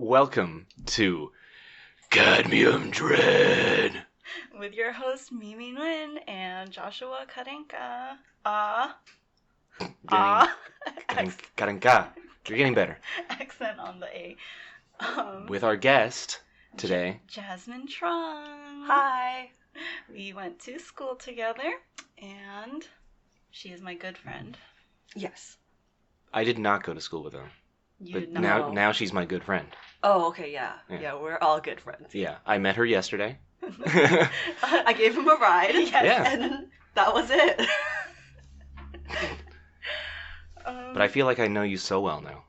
welcome to Cadmium Dread. With your host Mimi Nguyen and Joshua Karenka. Karenka. You're getting better. Accent on the A. With our guest today, Jasmine Truong. Hi. We went to school together, and she is my good friend. Yes. I did not go to school with her. You But did not. now she's my good friend. Oh, okay, yeah. We're all good friends. Yeah, I met her yesterday. I gave him a ride. Yes. Yeah. And that was it. But I feel like I know you so well now.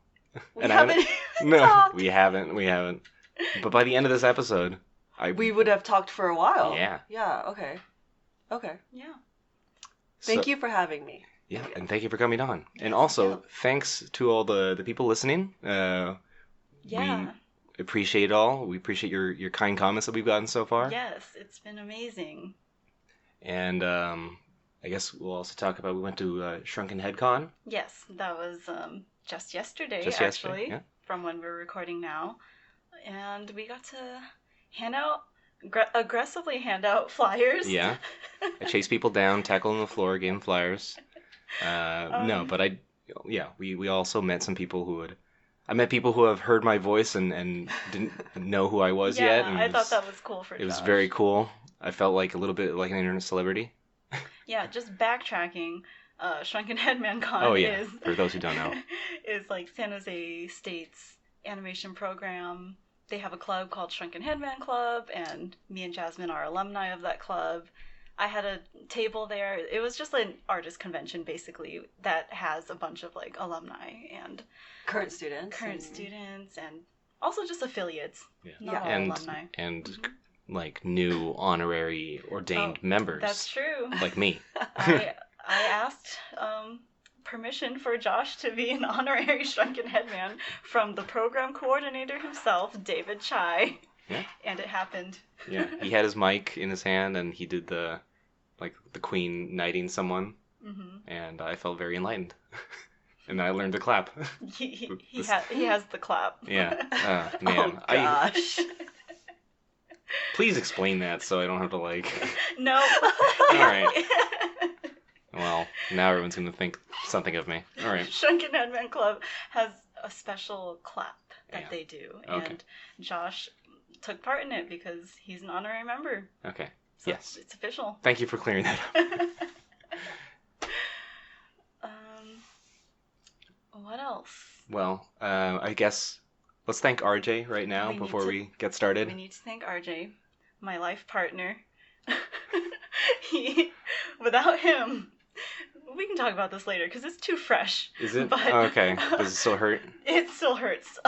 We And haven't No, talked. we haven't. But by the end of this episode, We would have talked for a while. Yeah. Yeah, okay. Okay. Yeah. Thank you for having me. Yeah, and thank you for coming on. And also, thanks to all the people listening. Yeah. We appreciate it all. We appreciate your kind comments that we've gotten so far. Yes, it's been amazing. And I guess we'll also talk about, we went to Shrunken Head Con. Yes, that was just yesterday, Just yesterday, actually, yeah. from when we're recording now. And we got to aggressively hand out flyers. Yeah. I chased people down, tackled on the floor, gave them flyers. No, but we also met some people I met people who have heard my voice and didn't know who I was yet. And I thought that was cool for Josh. It was very cool. I felt like a little bit like an internet celebrity. Yeah, just backtracking. Shrunken Headman Con is... For those who don't know. is like San Jose State's animation program. They have a club called Shrunken Headman Club, and me and Jasmine are alumni of that club. I had a table there. It was just an artist convention, basically, that has a bunch of like alumni and Current students. and also just affiliates. Yeah. Not all alumni. And like new honorary ordained members. That's true. Like me. I asked permission for Josh to be an honorary Shrunken Headman from the program coordinator himself, David Chai. Yeah. And it happened. Yeah. He had his mic in his hand and he did the queen knighting someone. Mm-hmm. And I felt very enlightened. And I learned to clap. He has the clap. Yeah. Man. Oh, gosh. Please explain that so I don't have to No. All right. Well, now everyone's going to think something of me. All right. Shrunken Headman Club has a special clap that they do. Okay. And Josh took part in it because he's an honorary member. Okay. So yes. It's official. Thank you for clearing that up. What else? Well, I guess let's thank RJ right now before we get started. We need to thank RJ, my life partner. Without him, we can talk about this later because it's too fresh. Is it? But, okay. Does it still hurt? It still hurts.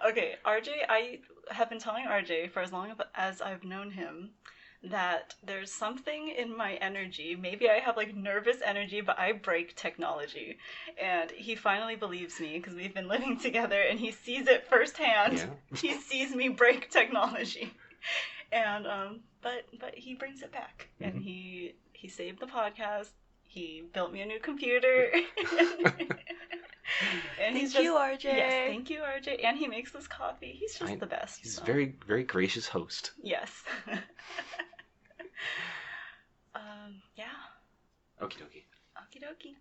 Okay, RJ, I have been telling RJ for as long as I've known him that there's something in my energy. Maybe I have nervous energy, but I break technology. And he finally believes me because we've been living together and he sees it firsthand. Yeah. He sees me break technology. And but he brings it back. Mm-hmm. And he saved the podcast. He built me a new computer. And Thank you, RJ. Yes, thank you, RJ. And he makes this coffee. He's just the best. He's a very, very gracious host. Yes. Yeah. Okie dokie. Okie dokie.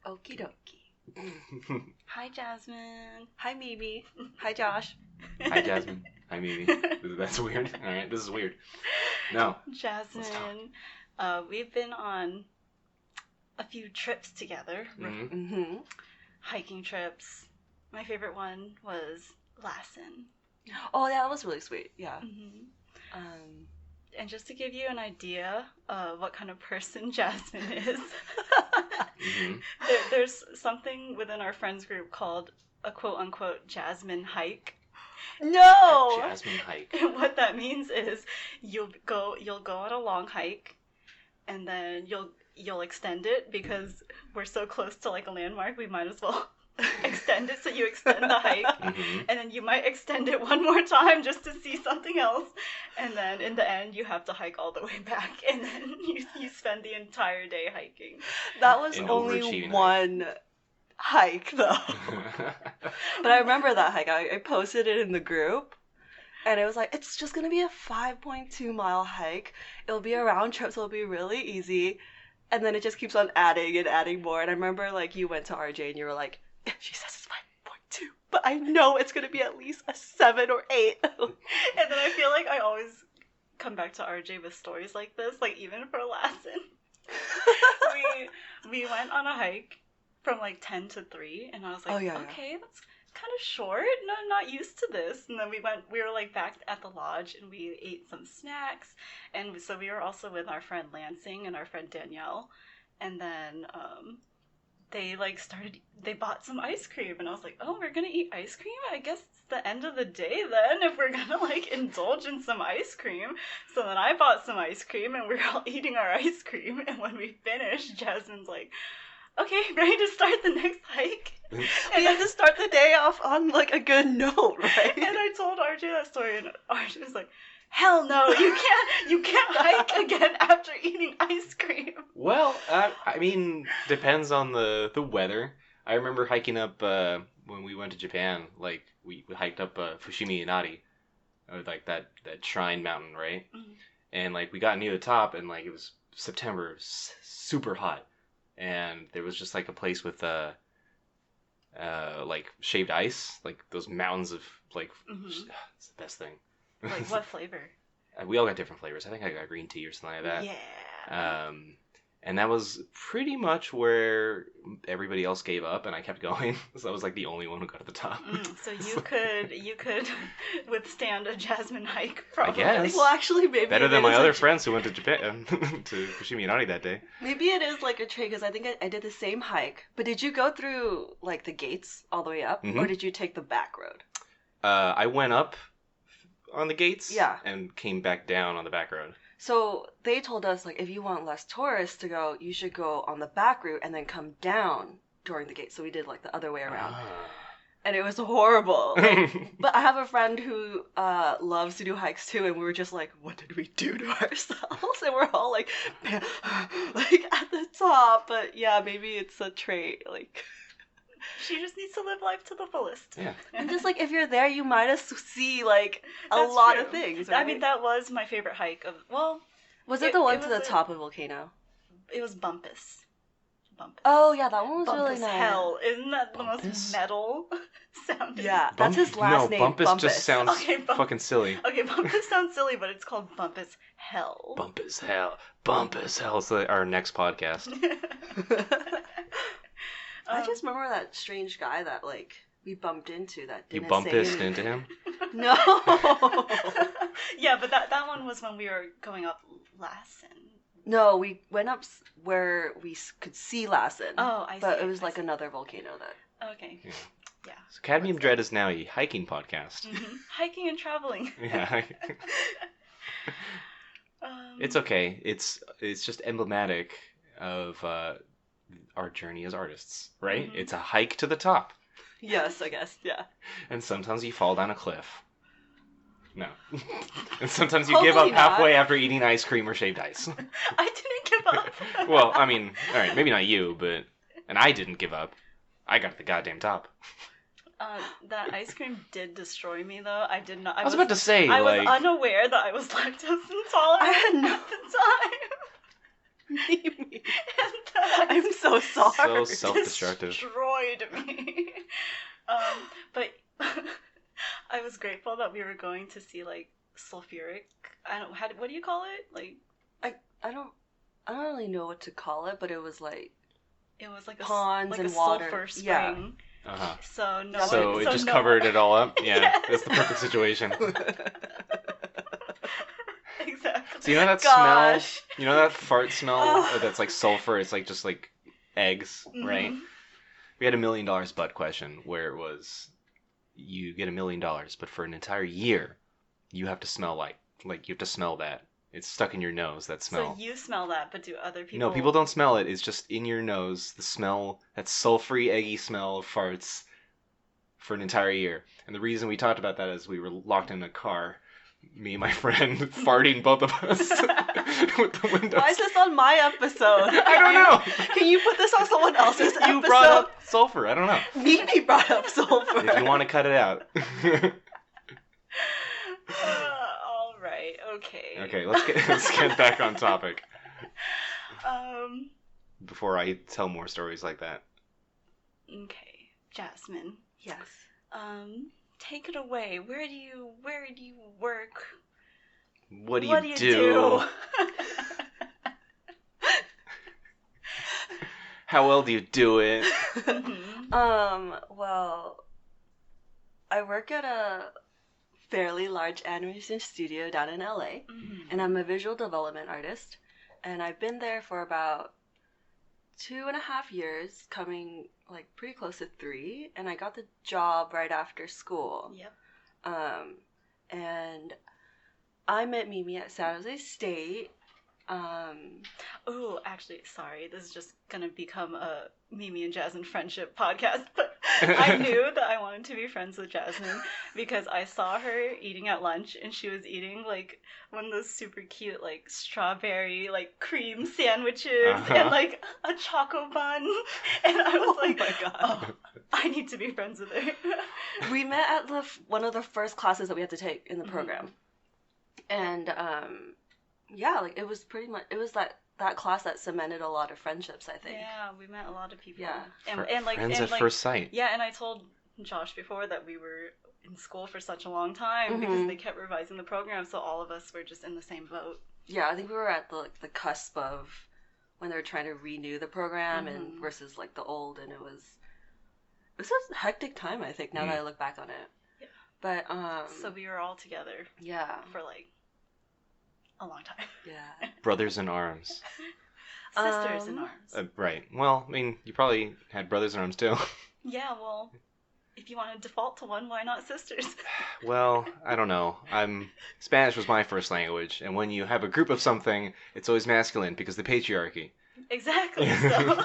Okie dokie. Hi, Jasmine. Hi, Mimi. Hi, Josh. Hi, Jasmine. Hi, Mimi. That's weird. All right, this is weird. No. Jasmine, we've been on a few trips together. Mm-hmm. Hiking trips. My favorite one was Lassen. Oh, that was really sweet. Yeah. Mm-hmm. And just to give you an idea of what kind of person Jasmine is, Mm-hmm. there's something within our friends group called a quote-unquote Jasmine hike. No! Jasmine hike. And what that means is you'll go on a long hike, and then you'll extend it because we're so close to a landmark, we might as well extend it. So you extend the hike, Mm-hmm. and then you might extend it one more time just to see something else, and then in the end you have to hike all the way back, and then you spend the entire day hiking. That was An only overachieving one hike though. But I remember that hike. I posted it in the group. And it was like, it's just going to be a 5.2-mile hike. It'll be a round trip, so it'll be really easy. And then it just keeps on adding and adding more. And I remember, like, you went to RJ and you were like, she says it's 5.2, but I know it's going to be at least a 7 or 8. And then I feel like I always come back to RJ with stories like this, like even for Lassen. we went on a hike from like 10 to 3, and I was like, okay, that's kind of short. No, not used to this. And then we were like back at the lodge, and we ate some snacks, and so we were also with our friend Lansing and our friend Danielle, and then they bought some ice cream, and I was like, oh, we're gonna eat ice cream? I guess it's the end of the day then, if we're gonna like indulge in some ice cream. So then I bought some ice cream, and we were all eating our ice cream, and when we finished, Jasmine's like, okay, ready to start the next hike? And you have to start the day off on like a good note, right? And I told RJ that story, and RJ was like, hell no, you can't hike again after eating ice cream. Well, I mean, depends on the weather. I remember hiking up when we went to Japan. Like we hiked up Fushimi Inari, or like that shrine mountain, right? Mm-hmm. And like we got near the top, and like it was September, it was super hot, and there was just like a place with like shaved ice, like those mountains of like. Mm-hmm. It's the best thing. Like what flavor? We all got different flavors. I think I got green tea or something like that. Yeah. And that was pretty much where everybody else gave up, and I kept going. So I was like the only one who got to the top. So you could withstand a Jasmine hike, probably. I guess. Well, actually, maybe better than my other friends who went to Japan to Fushimi Inari that day. Maybe it is like a trait, because I think I did the same hike. But did you go through like the gates all the way up, or did you take the back road? I went up on the gates, and came back down on the back road. So they told us, like, if you want less tourists to go, you should go on the back route and then come down during the gate. So we did like the other way around. And it was horrible. Like, but I have a friend who loves to do hikes too, and we were just like, what did we do to ourselves? And we're all like at the top. But yeah, maybe it's a trait, like. She just needs to live life to the fullest. Yeah. And just like if you're there, you might as see like a lot of things. Right? I mean, that was my favorite hike of. Well, was it the one to the top of Volcano? It was Bumpus. Oh yeah, that one was Bumpus really nice. Hell, isn't that the most metal sounding? Yeah, that's his last name. Bumpus just sounds fucking silly. Okay, Bumpus sounds silly, but it's called Bumpus Hell. Bumpus Hell. Bumpus Hell is our next podcast. I just remember that strange guy that like we bumped into that didn't You bumpist into him? No. Yeah, but that one was when we were going up Lassen. No, we went up where we could see Lassen. Oh, I see. But it was like another volcano that. Okay. Yeah. So Cadmium Dread is now a hiking podcast. Mm-hmm. Hiking and traveling. Yeah. It's okay. It's just emblematic of our journey as artists, right? Mm-hmm. It's a hike to the top. Yes, I guess, yeah. And sometimes you fall down a cliff. No. And sometimes you give up halfway after eating ice cream or shaved ice. I didn't give up. Well, I mean, all right, maybe not you, but... And I didn't give up. I got to the goddamn top. That ice cream did destroy me, though. I did not... I was about to say, I was unaware that I was lactose intolerant at the time. Me. I'm so sorry. So self-destructive. Destroyed me. But I was grateful that we were going to see like sulfuric. What do you call it? Like I don't really know what to call it, but it was like ponds like and a water. Sulfur spring. Yeah. Uh-huh. So it just covered it all up. Yeah, Yes. That's the perfect situation. Exactly. So you know that smell? You know that fart smell that's like sulfur? It's like just like eggs, right? We had $1 million butt question where it was you get $1 million, but for an entire year you have to smell like you have to smell that. It's stuck in your nose, that smell. So you smell that, but do other people? No, people don't smell it. It's just in your nose, the smell, that sulfury, eggy smell of farts for an entire year. And the reason we talked about that is we were locked in a car me and my friend farting, both of us, with the windows. Why is this on my episode? I don't know. Can you put this on someone else's episode? You brought up sulfur. I don't know. Mimi brought up sulfur. If you want to cut it out. All right. Okay. Okay, let's get back on topic Um. before I tell more stories like that. Okay, Jasmine. Yes. Take it away. Where do you work? What do you do? How well do you do it? Well, I work at a fairly large animation studio down in LA, and I'm a visual development artist, and I've been there for about 2.5 years, coming like pretty close to 3, and I got the job right after school. Yep. And I met Mimi at San Jose State. Oh, actually, sorry. This is just gonna become a Mimi and Jasmine friendship podcast, but I knew that I wanted to be friends with Jasmine because I saw her eating at lunch, and she was eating like one of those super cute like strawberry like cream sandwiches and like a choco bun, and I was like, oh my god, oh, I need to be friends with her. We met at one of the first classes that we had to take in the program, and yeah, like it was pretty much that class that cemented a lot of friendships, I think. Yeah, we met a lot of people. Yeah. And like friends and at like, first sight. Yeah, and I told Josh before that we were in school for such a long time because they kept revising the program, so all of us were just in the same boat. Yeah, I think we were at the cusp of when they were trying to renew the program and versus like the old, and it was a hectic time, I think, now that I look back on it. Yeah. But so we were all together. Yeah. For like a long time. Yeah. Brothers in arms. Sisters in arms. Right. Well, I mean, you probably had brothers in arms too. Yeah, well, if you want to default to one, why not sisters? Well, I don't know. Spanish was my first language, and when you have a group of something, it's always masculine because the patriarchy. Exactly. So.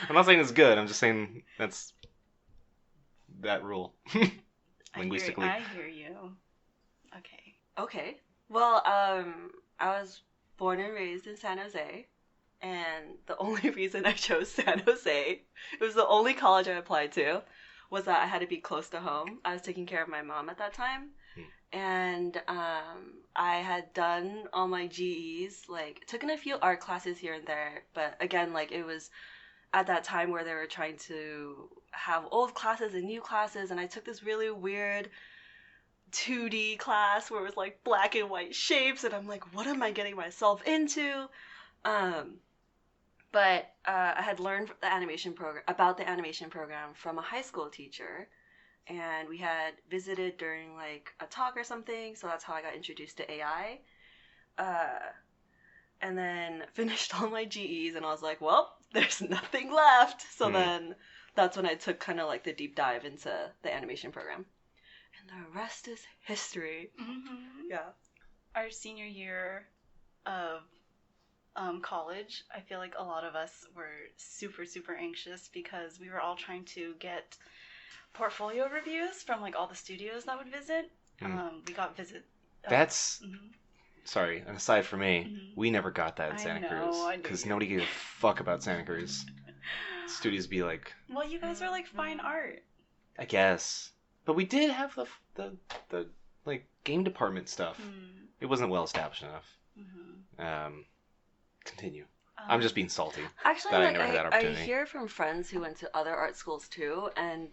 I'm not saying it's good. I'm just saying that's that rule. Linguistically. I hear you. Okay. Okay. Well, I was born and raised in San Jose, and the only reason I chose San Jose, it was the only college I applied to, was that I had to be close to home. I was taking care of my mom at that time, and I had done all my GEs, like taken a few art classes here and there, but again, like it was at that time where they were trying to have old classes and new classes, and I took this really weird 2D class where it was like black and white shapes, and I'm like, what am I getting myself into? But I had learned about the animation program from a high school teacher, and we had visited during like a talk or something, so that's how I got introduced to AI. And then finished all my GEs, and I was like, well, there's nothing left. So then that's when I took kind of like the deep dive into the animation program. And the rest is history. Mm-hmm. Yeah. Our senior year of college, I feel like a lot of us were super, super anxious because we were all trying to get portfolio reviews from like all the studios that would visit. We got That's... Sorry, an aside for me, we never got that in Santa Cruz. Because nobody gave a fuck about Santa Cruz. Studios be like... Well, you guys are like fine art. I guess. But we did have the like game department stuff. It wasn't well established enough. Continue. I'm just being salty. Actually, that like, I never had that opportunity. I hear from friends who went to other art schools too, and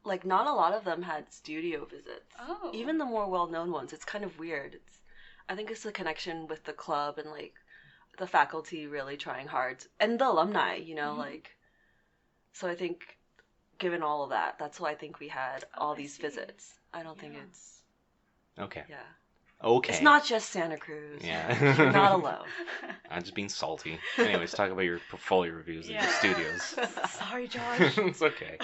like not a lot of them had studio visits. Oh. Even the more well-known ones, it's kind of weird. I think it's the connection with the club and like the faculty really trying hard, and the alumni, you know, like. So I think, given all of that, that's why I think we had all these visits. I don't think it's. Okay. Yeah. Okay. It's not just Santa Cruz. Yeah. You're not alone. I'm just being salty. Anyways, talk about your portfolio reviews at the studios. Sorry, Josh. It's okay.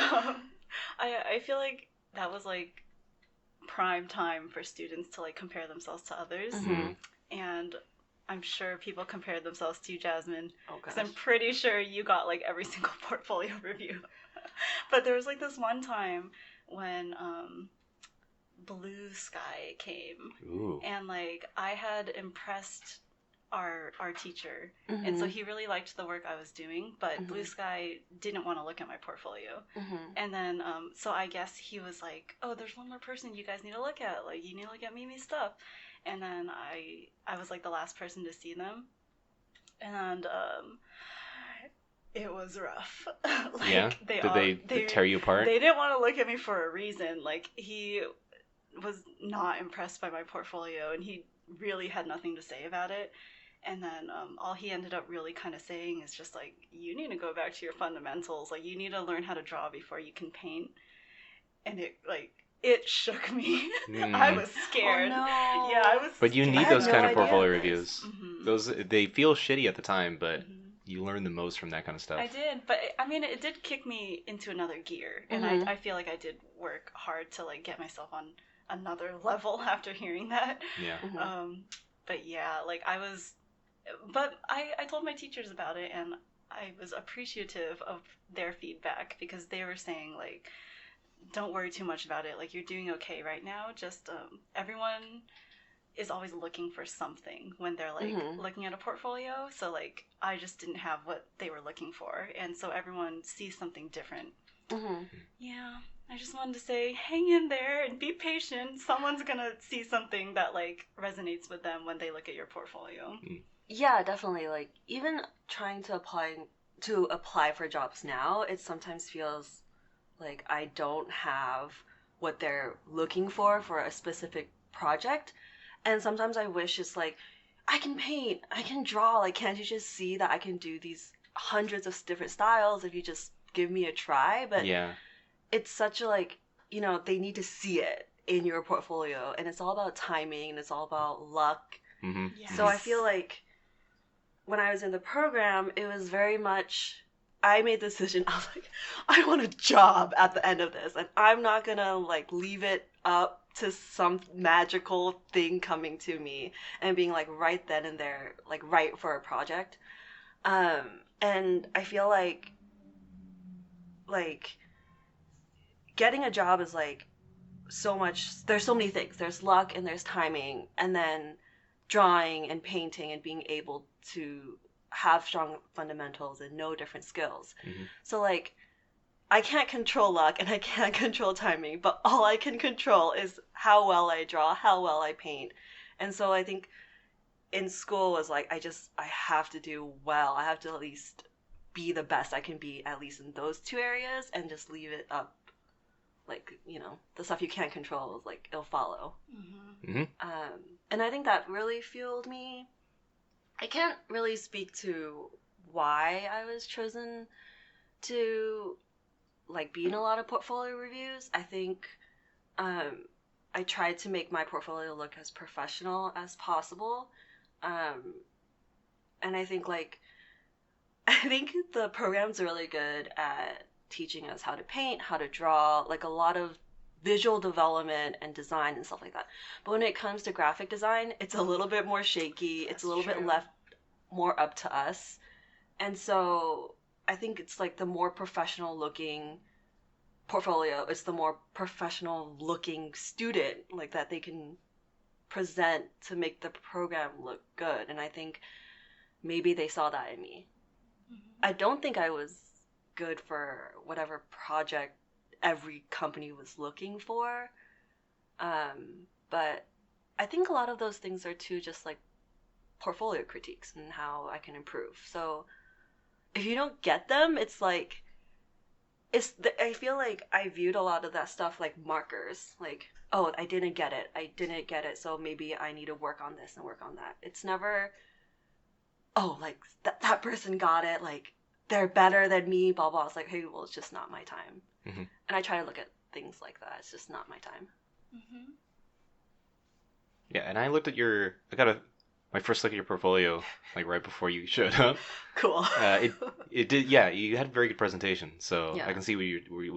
I feel like that was like prime time for students to like compare themselves to others, and I'm sure people compared themselves to you, Jasmine, because I'm pretty sure you got like every single portfolio review. But there was like this one time when Blue Sky came. Ooh. And like I had impressed our teacher, Mm-hmm. and so he really liked the work I was doing, but Mhm. Blue Sky didn't want to look at my portfolio. Mm-hmm. And then so I guess he was like, oh, there's one more person you guys need to look at, like you need to look at Mimi's stuff. And then I was like the last person to see them, and it was rough. Like, Yeah? Did they tear you apart? They didn't want to look at me for a reason. Like, he was not impressed by my portfolio, and he really had nothing to say about it. And then all he ended up really kind of saying is just like, you need to go back to your fundamentals. Like, you need to learn how to draw before you can paint. And it shook me. I was scared. Oh, no. Yeah, I was But you scared. need I had those no kind of idea portfolio this. reviews. Mhm. They feel shitty at the time, but Mhm. you learn the most from that kind of stuff. I did, but I mean, it did kick me into another gear, and Mhm. I feel like I did work hard to like get myself on another level after hearing that. Yeah. Mhm. But yeah, like I told my teachers about it, and I was appreciative of their feedback because they were saying like, don't worry too much about it. Like, you're doing okay right now. Just everyone is always looking for something when they're like Mhm. looking at a portfolio. So like I just didn't have what they were looking for, and so everyone sees something different. Mm-hmm. Yeah, I just wanted to say, hang in there and be patient. Someone's gonna see something that like resonates with them when they look at your portfolio. Yeah, definitely. Like even trying to apply for jobs now, it sometimes feels like I don't have what they're looking for a specific project. And sometimes I wish it's like, I can paint, I can draw. Like, can't you just see that I can do these hundreds of different styles if you just give me a try? But Yeah. it's such a like, they need to see it in your portfolio, and it's all about timing and it's all about luck. Mm-hmm. Yes. So I feel like when I was in the program, it was very much, I made the decision, I was like, I want a job at the end of this, and I'm not gonna like leave it up to some magical thing coming to me and being like right then and there, like right for a project. And I feel like getting a job is like so much, there's so many things. There's luck and there's timing, and then drawing and painting and being able to have strong fundamentals and know different skills. Mm-hmm. So like I can't control luck and I can't control timing, but all I can control is how well I draw, how well I paint. And so I think in school was like, I have to do well. I have to at least be the best I can be, at least in those two areas, and just leave it up. Like, the stuff you can't control is like, it'll follow. Mm-hmm. Mm-hmm. And I think that really fueled me. I can't really speak to why I was chosen to like be in a lot of portfolio reviews. I think I tried to make my portfolio look as professional as possible. And I think the program's really good at teaching us how to paint, how to draw, like a lot of visual development and design and stuff like that. But when it comes to graphic design, it's a little bit more shaky. It's a little bit left more up to us. And so I think it's like the more professional looking portfolio, it's the more professional looking student like that they can present to make the program look good. And I think maybe they saw that in me. Mm-hmm. I don't think I was good for whatever project every company was looking for. But I think a lot of those things are too just like portfolio critiques and how I can improve. So if you don't get them, it's like, I feel like I viewed a lot of that stuff like markers. Like, oh, I didn't get it, so maybe I need to work on this and work on that. It's never, oh, like, that person got it, like, they're better than me, blah, blah. It's like, hey, well, it's just not my time. Mm-hmm. And I try to look at things like that. It's just not my time. Mm-hmm. Yeah, and I got my first look at your portfolio, like, right before you showed up. Cool. It did, yeah, you had a very good presentation, so Yeah. I can see what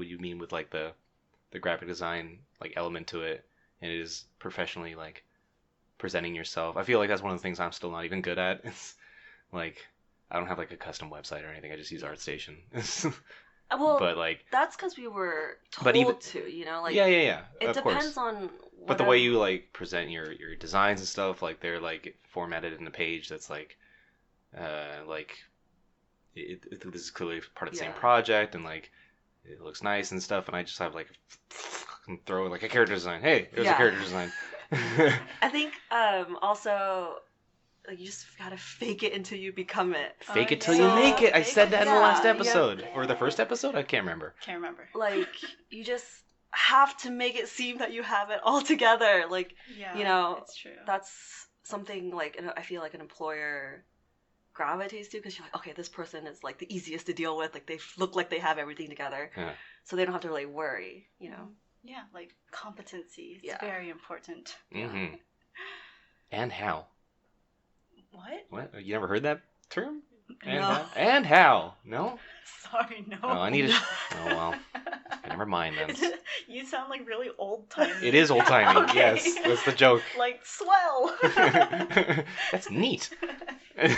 you mean with, like, the graphic design, like, element to it, and it is professionally, like, presenting yourself. I feel like that's one of the things I'm still not even good at. It's, like, I don't have, like, a custom website or anything. I just use ArtStation. Well, but, like, that's because we were told but even, to, like, yeah, it of depends course. on But the way you like present your designs and stuff, like they're like formatted in a page that's like this is clearly part of the same project, and like it looks nice and stuff, and I just have like throw like a character design. Hey, there's a character design. I think also like you just gotta fake it until you become it. Fake it till you make it. I said that in the last episode yeah. or the first episode. I can't remember. Like you just have to make it seem that you have it all together. Like you know, it's true. That's something like I feel like an employer gravitates to, because you're like, okay, this person is like the easiest to deal with. Like they look like they have everything together, so they don't have to really worry. You know. Yeah, like competency. It's very important. Mm-hmm. And how? What? You never heard that term? And no. How? And how? No? Sorry, no. Oh, I need to... Oh, well. Okay, never mind then. You sound like really old-timey. It is old-timey, okay. Yes. That's the joke. Like, swell. That's neat. I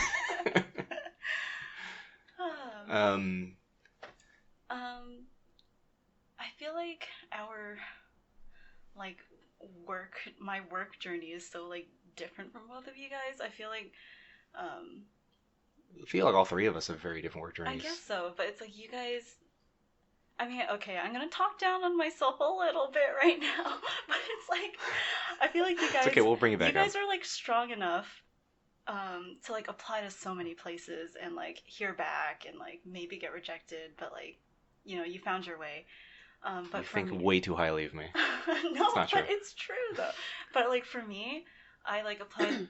feel like my work journey is so like different from both of you guys. I feel like all three of us have very different work journeys. I guess so, but it's like you guys, I mean, okay, I'm gonna talk down on myself a little bit right now, but it's like I feel like you guys, it's okay, we'll bring it back. You guys are like strong enough to like apply to so many places and like hear back and like maybe get rejected, but like, you know, you found your way. But you think way too highly of me. No, but it's true though. But like for me, I like applied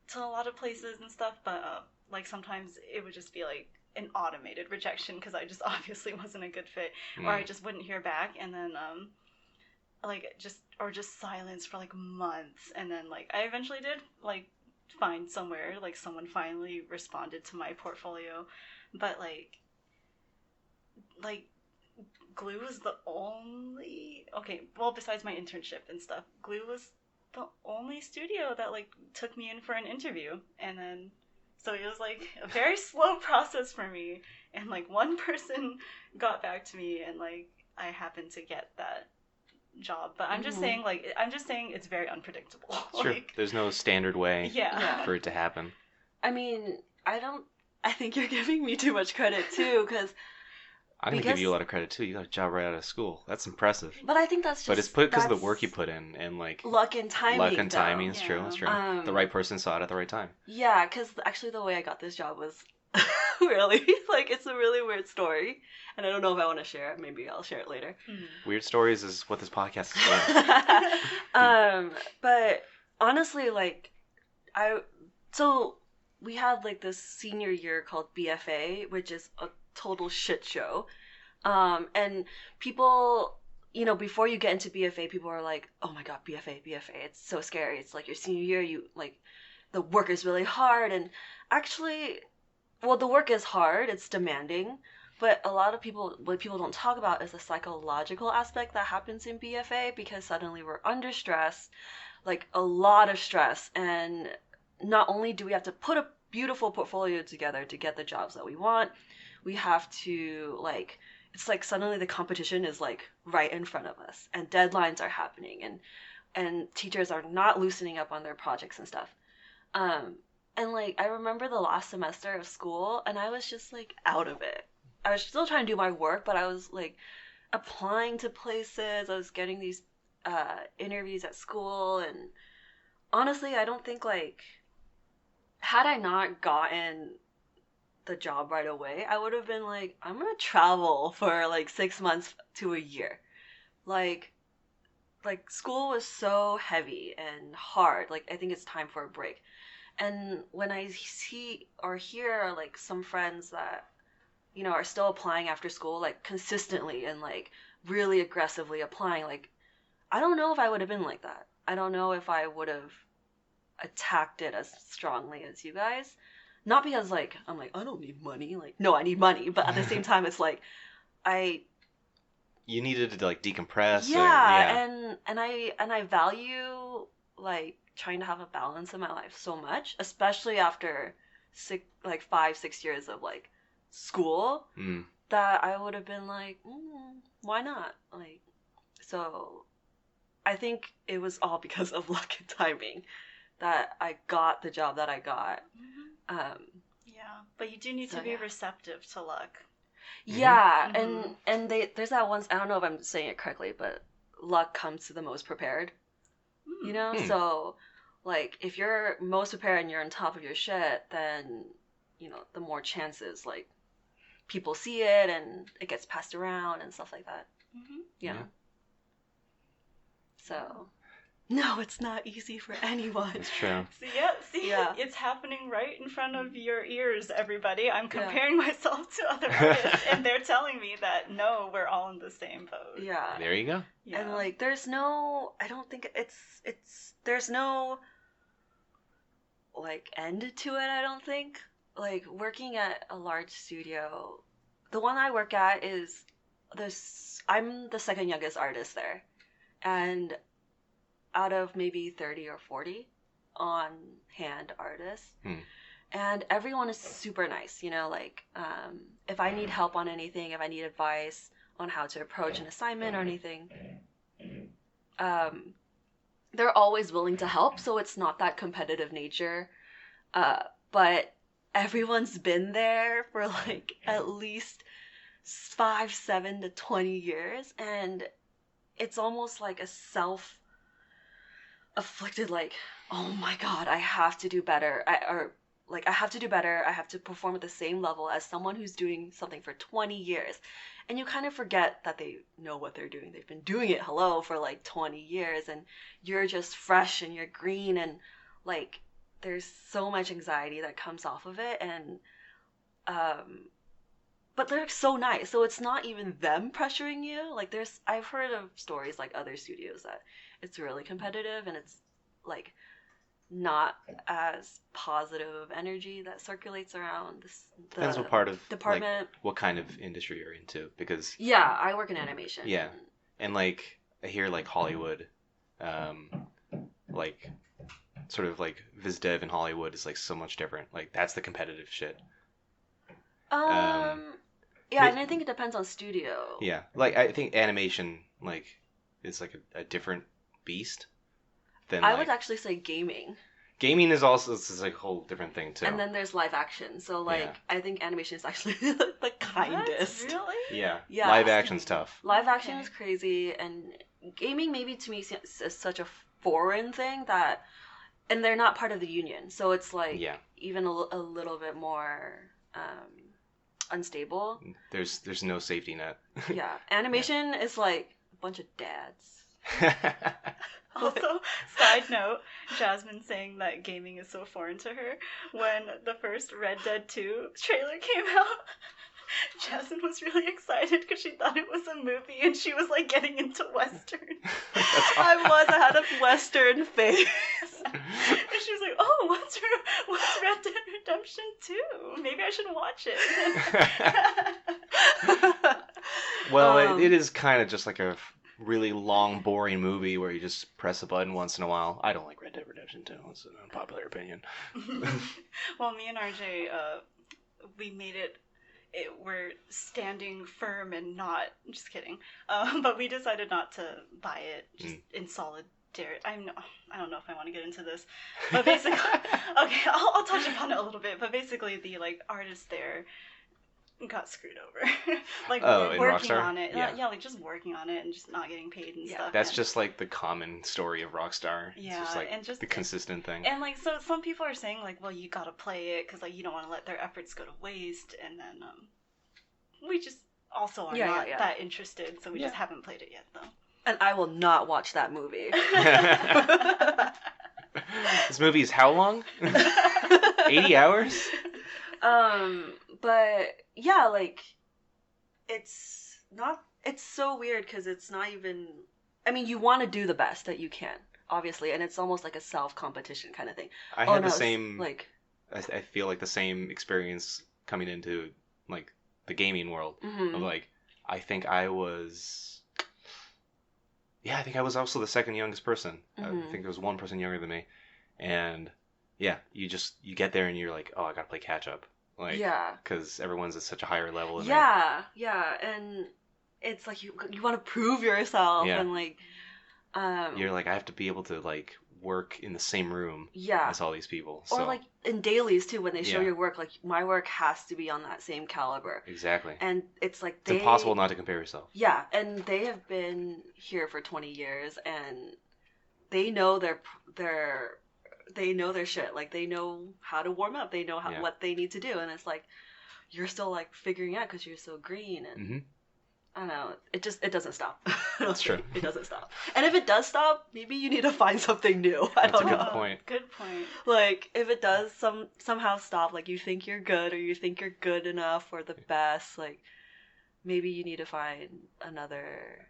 to a lot of places and stuff, but like sometimes it would just be like an automated rejection because I just obviously wasn't a good fit, or I just wouldn't hear back, and then just silence for like months, and then like I eventually did like find somewhere, like someone finally responded to my portfolio, but like Glue was the only besides my internship and stuff, Glue was the only studio that like took me in for an interview, and then so it was like a very slow process for me, and like one person got back to me, and like I happened to get that job. But I'm just saying it's very unpredictable. Sure. Like, there's no standard way for it to happen. I mean, I think you're giving me too much credit too, because I'm going to give you a lot of credit too. You got a job right out of school. That's impressive. But I think that's just... But it's because of the work you put in and like... Luck and timing. Luck and timing, it's true. It's true. The right person saw it at the right time. Yeah, because actually the way I got this job was really... like, it's a really weird story. And I don't know if I want to share it. Maybe I'll share it later. Mm-hmm. Weird stories is what this podcast is about. But honestly, like, So we had like this senior year called BFA, which is a total shit show. And people, you know, before you get into BFA, people are like, oh my god, BFA, it's so scary. It's like your senior year, you like, the work is really hard. And actually, well, the work is hard, it's demanding, but what people don't talk about is the psychological aspect that happens in BFA, because suddenly we're under stress, like a lot of stress. And not only do we have to put a beautiful portfolio together to get the jobs that we want, we have to like, it's like suddenly the competition is like right in front of us, and deadlines are happening, and teachers are not loosening up on their projects and stuff. And like, I remember the last semester of school, and I was just like out of it. I was still trying to do my work, but I was like applying to places. I was getting these interviews at school, and honestly, I don't think like, had I not gotten the job right away, I would have been like, I'm gonna travel for like 6 months to a year. Like school was so heavy and hard. Like, I think it's time for a break. And when I see or hear like some friends that, you know, are still applying after school, like consistently and like really aggressively applying, like, I don't know if I would have been like that. I don't know if I would have attacked it as strongly as you guys. Not because like I'm like, I don't need money. Like, no, I need money, but at the same time, it's like you needed to like decompress. And I value like trying to have a balance in my life so much, especially after 5-6 years of like school, that I would have been like, why not? Like, so I think it was all because of luck and timing that I got the job that I got. Yeah, but you do need to be receptive to luck. Yeah, and there's that one, I don't know if I'm saying it correctly, but luck comes to the most prepared. You know? So, like, if you're most prepared and you're on top of your shit, then, you know, the more chances, like, people see it and it gets passed around and stuff like that. Yeah. So, no, it's not easy for anyone. It's true. It's happening right in front of your ears, everybody. I'm comparing myself to other artists, and they're telling me that, no, we're all in the same boat. Yeah. There you go. Yeah. And, like, there's no, I don't think there's no, like, end to it, I don't think. Like, working at a large studio, the one I work at is, I'm the second youngest artist there. And out of maybe 30 or 40 on-hand artists. And everyone is super nice, you know, like, if I need help on anything, if I need advice on how to approach an assignment or anything, they're always willing to help, so it's not that competitive nature. But everyone's been there for, like, at least 5, 7 to 20 years, and it's almost like a self-afflicted, like, oh my god, I have to do better. I have to do better. I have to perform at the same level as someone who's doing something for 20 years. And you kind of forget that they know what they're doing. They've been doing it, for like 20 years, and you're just fresh and you're green, and, like, there's so much anxiety that comes off of it, and but they're so nice, so it's not even them pressuring you. Like, I've heard of stories like other studios that it's really competitive and it's, like, not as positive of energy that circulates around the Depends what part of department, like, what kind of industry you're into, because I work in animation. Yeah, and, like, I hear, like, Hollywood, like, sort of like Viz Dev in Hollywood is, like, so much different. Like, that's the competitive shit. Yeah, and I think it depends on studio. Yeah, like, I think animation, like, is, like, a different beast than, I would actually say gaming. Gaming is also, it's like a whole different thing, too. And then there's live action. So, like, I think animation is actually the kindest. Really? Yeah. Live action's tough. Live action is crazy, and gaming maybe to me is such a foreign thing that, and they're not part of the union. So it's, like, even a little bit more unstable. There's no safety net. Yeah. Animation is, like, a bunch of dads. Also, side note, Jasmine saying that gaming is so foreign to her. When the first Red Dead 2 trailer came out, Jasmine was really excited because she thought it was a movie and she was, like, getting into Western. I had a Western face. And she was like, oh, what's Red Dead Redemption 2? Maybe I should watch it. Well, it is kind of just like a really long, boring movie where you just press a button once in a while. I don't like Red Dead Redemption 2. It's an unpopular opinion. Well, me and RJ, we made it. We're standing firm and not, just kidding, but we decided not to buy it just in solidarity. I don't know if I want to get into this, but basically, okay, I'll touch upon it a little bit, but basically the, like, artist there got screwed over. Like, working on it. Yeah, like, just working on it and just not getting paid and stuff. That's just, like, the common story of Rockstar. Yeah, it's just, like, and just the consistent thing. And, like, so some people are saying, like, well, you gotta play it because, like, you don't want to let their efforts go to waste, and then we just also are not that interested, so we just haven't played it yet, though. And I will not watch that movie. This movie is how long? 80 hours? But yeah, like, it's so weird because it's not even, I mean, you want to do the best that you can, obviously, and it's almost like a self-competition kind of thing. I had the same, like, I feel like the same experience coming into, like, the gaming world. Of, like, I think I was also the second youngest person. I think there was one person younger than me. And yeah, you get there and you're like, oh, I gotta play catch up. Like, because everyone's at such a higher level than me. Yeah, and it's like you want to prove yourself, and, like, You're like, I have to be able to like work in the same room Yeah. as all these people. Or So like in dailies too, when they show Yeah. your work, like my work has to be on that same caliber. exactly, And it's like it's impossible not to compare yourself. Yeah, and they have been here for 20 years, and they know they know their shit. Like they know how to warm up. They know Yeah. what they need to do, and it's like you're still like figuring out because you're so green, and hmm I don't know. It doesn't stop. That's true. It doesn't stop. And if it does stop, maybe you need to find something new. I That's don't a know. good point. Good point. Like if it does somehow stop, like you think you're good or you think you're good enough or the best, like maybe you need to find another.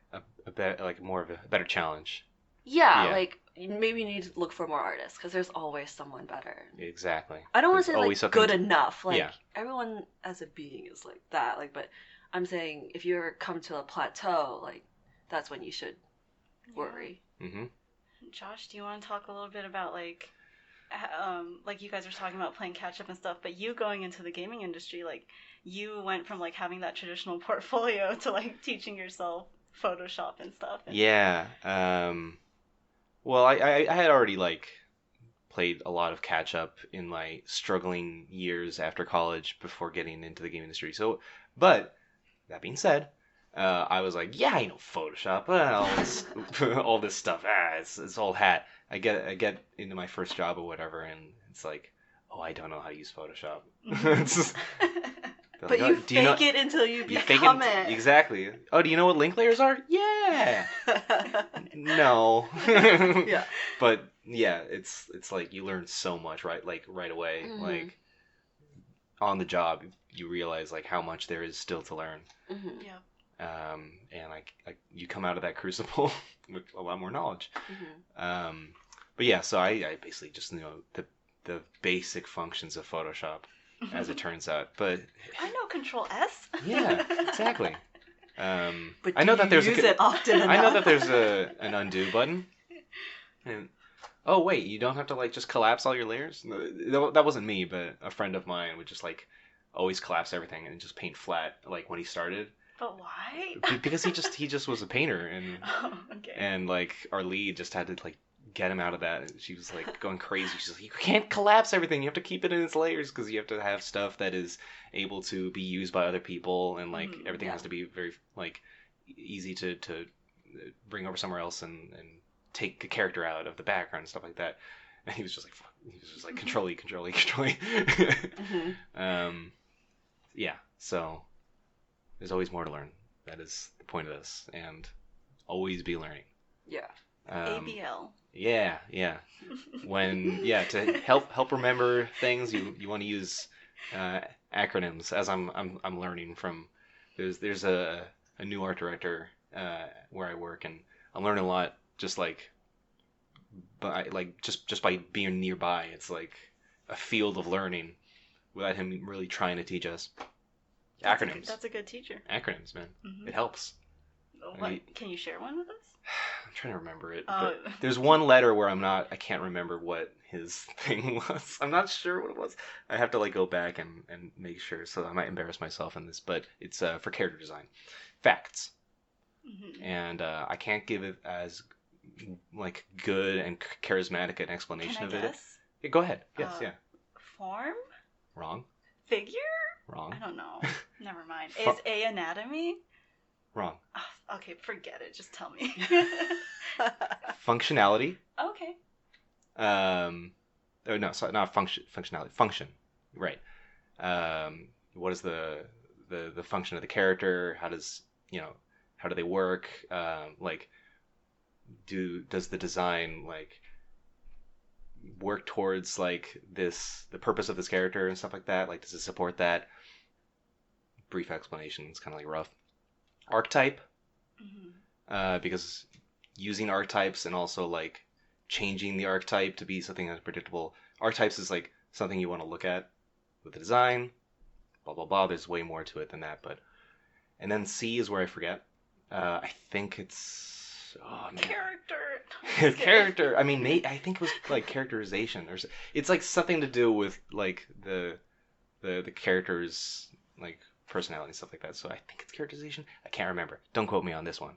A better, like more of a better challenge. Yeah, Yeah. like maybe you need to look for more artists because there's always someone better. Exactly. I don't want There's to say always like something good to- enough. Like Yeah. everyone as a being is like that. Like, but I'm saying if you ever come to a plateau, like that's when you should worry. hmm Josh, do you want to talk a little bit about like you guys were talking about playing catch up and stuff, but you going into the gaming industry, like you went from like having that traditional portfolio to like teaching yourself Photoshop and stuff. And... Yeah. Well, I had already like played a lot of catch up in my struggling years after college before getting into the game industry. So, but that being said, I was like, yeah, I know Photoshop, all this stuff. It's old hat. I get into my first job or whatever, and it's like, oh, I don't know how to use Photoshop. It's just- they're But like, you "Oh, do you know-" fake it until you You fake become it. exactly. Oh, do you know what link layers are? Yeah. No. Yeah. But yeah, it's like you learn so much right away. Mhm. Like on the job, you realize like how much there is still to learn. Mhm. Yeah. And like you come out of that crucible with a lot more knowledge. Mhm. But yeah, so I basically just know the basic functions of Photoshop, as it turns out. But I know Control S. yeah, exactly. But I know do that you there's use a it often enough? I know that there's an undo button. And oh wait, you don't have to like just collapse all your layers. No, that wasn't me, but a friend of mine would just like always collapse everything and just paint flat. Like when he started, But why? because he just was a painter, and Oh, okay. and like our lead just had to like get him out of that. She was like going crazy. She's like, you can't collapse everything. You have to keep it in its layers because you have to have stuff that is able to be used by other people, and like everything yeah. has to be very like easy to bring over somewhere else and take a character out of the background and stuff like that. And he was just like, fuck. He was just like, control E. Mhm. Yeah. So there's always more to learn. That is the point of this, and always be learning. Yeah. ABL. Yeah. To help remember things, you want to use acronyms. As I'm learning from, there's a new art director where I work, and I'm learning a lot just by being nearby. It's like a field of learning without him really trying to teach us. Acronyms. That's a good teacher. Acronyms, man. Mhm. It helps. What? Can you share one with us? I'm trying to remember it. Oh. But there's one letter where I can't remember what his thing was. I'm not sure what it was. I have to like go back and make sure, so I might embarrass myself in this, but it's for character design. Facts. Mhm. And I can't give it as like good and charismatic an explanation Can I of it. guess? Yeah, go ahead. Yes, Uh, yeah. Form? Wrong. Figure? Wrong. I don't know. Never mind. Fu- Is A anatomy? Wrong. Oh, okay, forget it. Just tell me. Functionality. Okay. Oh no, sorry, not functionality. Function. Right. What is the function of the character? How do they work? Like, does the design like work towards like the purpose of this character and stuff like that? Like, does it support that? Brief explanation. It's kind of like rough. Archetype. Mhm. Because using archetypes and also like changing the archetype to be something that's predictable. Archetypes is like something you want to look at with the design. Blah blah blah. There's way more to it than that, but and then C is where I forget. I think it's Character. character. I mean, I think it was like characterization or it's like something to do with like the character's like personality and stuff like that. So I think it's characterization. I can't remember. Don't quote me on this one.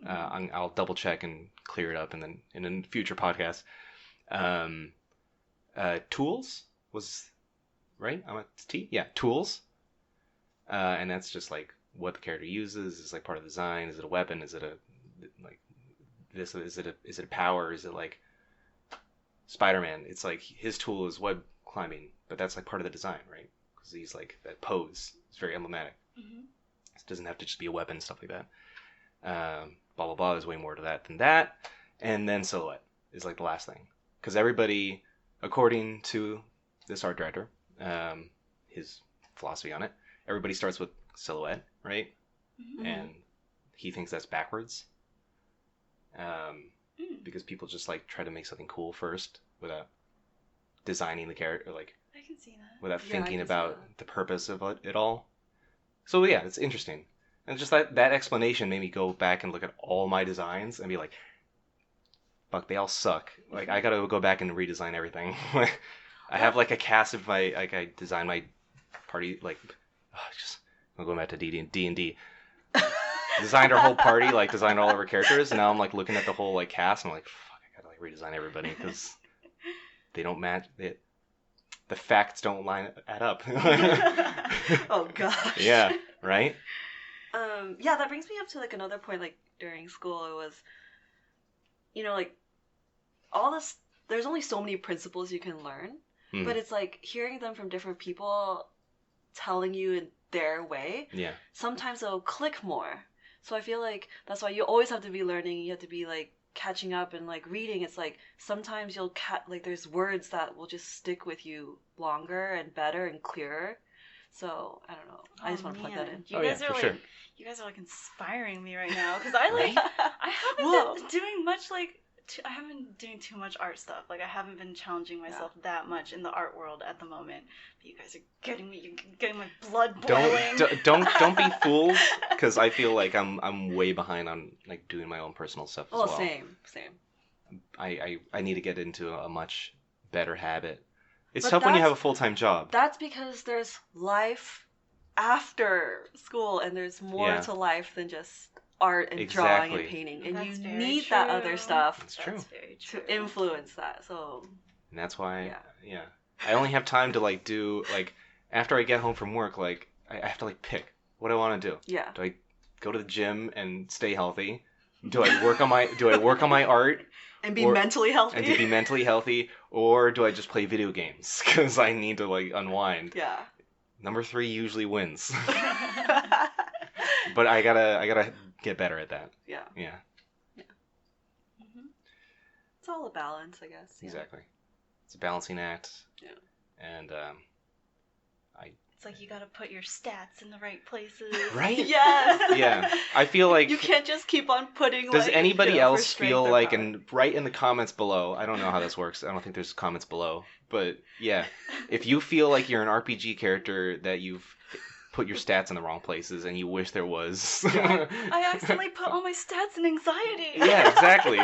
I'll double check and clear it up, and then in a future podcast. Tools was right. I'm at T. Yeah, tools. And that's just like what the character uses. Is like part of the design. Is it a weapon? Is it a like this? Is it a power? Is it like Spider-Man? It's like his tool is web climbing, but that's like part of the design, right? Because he's like that pose. It's very emblematic. Mm-hmm. It doesn't have to just be a weapon, stuff like that. Blah blah blah. There's way more to that than that. And then silhouette is like the last thing, because everybody, according to this art director, his philosophy on it, everybody starts with silhouette, right? Mm-hmm. And he thinks that's backwards. Because people just like try to make something cool first without designing the character, like I can see that. Without thinking about the purpose of it all. So yeah, it's interesting. And just that explanation made me go back and look at all my designs and be like, fuck, they all suck. Like, I gotta go back and redesign everything. I have like a cast of my, like I designed my party, like, I'm going back to D&D. Designed our whole party, like designed all of our characters, and now I'm like looking at the whole like cast, and I'm like, fuck, I gotta like redesign everybody because they don't match it. The facts don't add up. Oh gosh. Yeah. Right. Yeah, that brings me up to like another point. Like during school, it was, like all this. There's only so many principles you can learn, but it's like hearing them from different people, telling you in their way. Yeah. Sometimes it'll click more. So I feel like that's why you always have to be learning. You have to be like catching up and like reading. It's like sometimes you'll like there's words that will just stick with you longer and better and clearer. So I don't know. I just want to plug that in. You guys are like inspiring me right now because I haven't been doing much like. I haven't been doing too much art stuff. Like I haven't been challenging myself that much in the art world at the moment. But you guys are getting me. You're getting my blood boiling. Don't be fooled, because I feel like I'm way behind on like doing my own personal stuff as well. Same. I need to get into a much better habit. It's tough when you have a full-time job. That's because there's life after school, and there's more to life than just art and drawing and painting, and you need that other stuff to influence that. So, and that's why, I only have time to like do like after I get home from work, like I have to like pick what I want to do. Yeah. Do I go to the gym and stay healthy? Do I work on my art and be mentally healthy? And to be mentally healthy, or do I just play video games because I need to like unwind? Yeah. Number 3 usually wins. But I gotta get better at that. Yeah. Yeah. Mm-hmm. It's all a balance, I guess. Yeah. Exactly. It's a balancing act. Yeah. And it's like you gotta put your stats in the right places. Right? Yes. Yeah. I feel like you can't just keep on putting. Does anybody else feel like, and write in the comments below? I don't know how this works. I don't think there's comments below. But yeah, if you feel like you're an RPG character that you've put your stats in the wrong places and you wish there was. I accidentally put all my stats in anxiety. Yeah, exactly.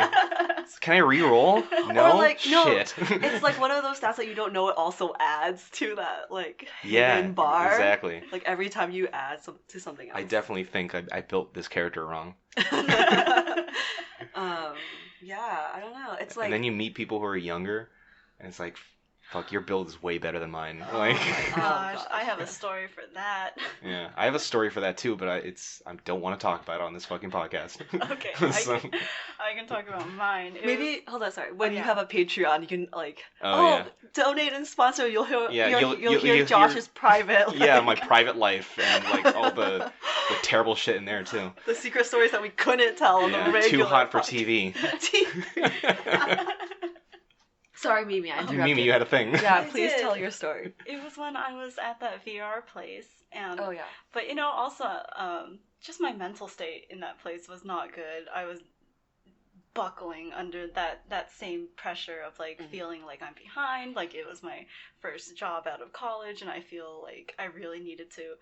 Can I re-roll? No. Or like, shit. It's like one of those stats that you don't know it also adds to that like hidden bar. Exactly. Like every time you add to something else. I definitely think I built this character wrong. Yeah, I don't know. It's like, and then you meet people who are younger, and it's like, fuck, your build is way better than mine. Like, oh gosh, I have a story for that. Yeah, I have a story for that too, but I don't want to talk about it on this fucking podcast. Okay, I can talk about mine. Hold on, sorry. When you have a Patreon, you can like, donate and sponsor. You'll hear Josh's private. Like, my private life and like all the terrible shit in there too. The secret stories that we couldn't tell on the regular. Too hot for TV. Sorry, Mimi, I interrupted. Mimi, you had a thing. Yeah, please tell your story. It was when I was at that VR place, and oh yeah. But also, just my mental state in that place was not good. I was buckling under that same pressure of like feeling like I'm behind. Like it was my first job out of college, and I feel like I really needed to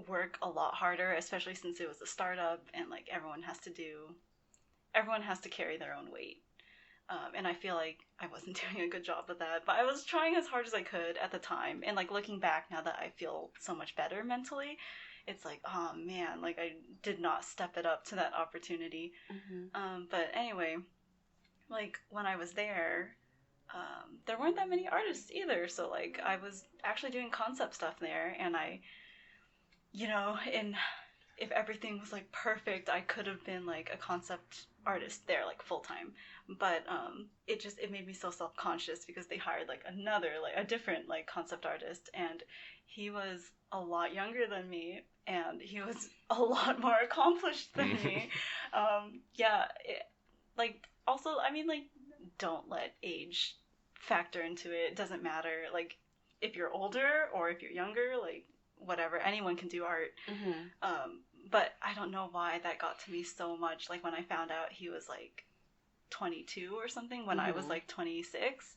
work a lot harder, especially since it was a startup, and like everyone has to carry their own weight. And I feel like I wasn't doing a good job of that, but I was trying as hard as I could at the time. And like looking back now that I feel so much better mentally, it's like, oh man, like I did not step it up to that opportunity. But anyway, like when I was there, there weren't that many artists either. So like I was actually doing concept stuff there, and I, and if everything was like perfect, I could have been like a concept artist there like full time. But it made me so self-conscious because they hired like a different like concept artist, and he was a lot younger than me, and he was a lot more accomplished than me. Also, I mean, like, don't let age factor into it. It doesn't matter, like, if you're older or if you're younger, like, whatever, anyone can do art. But I don't know why that got to me so much. Like, when I found out he was like 22 or something when I was like 26,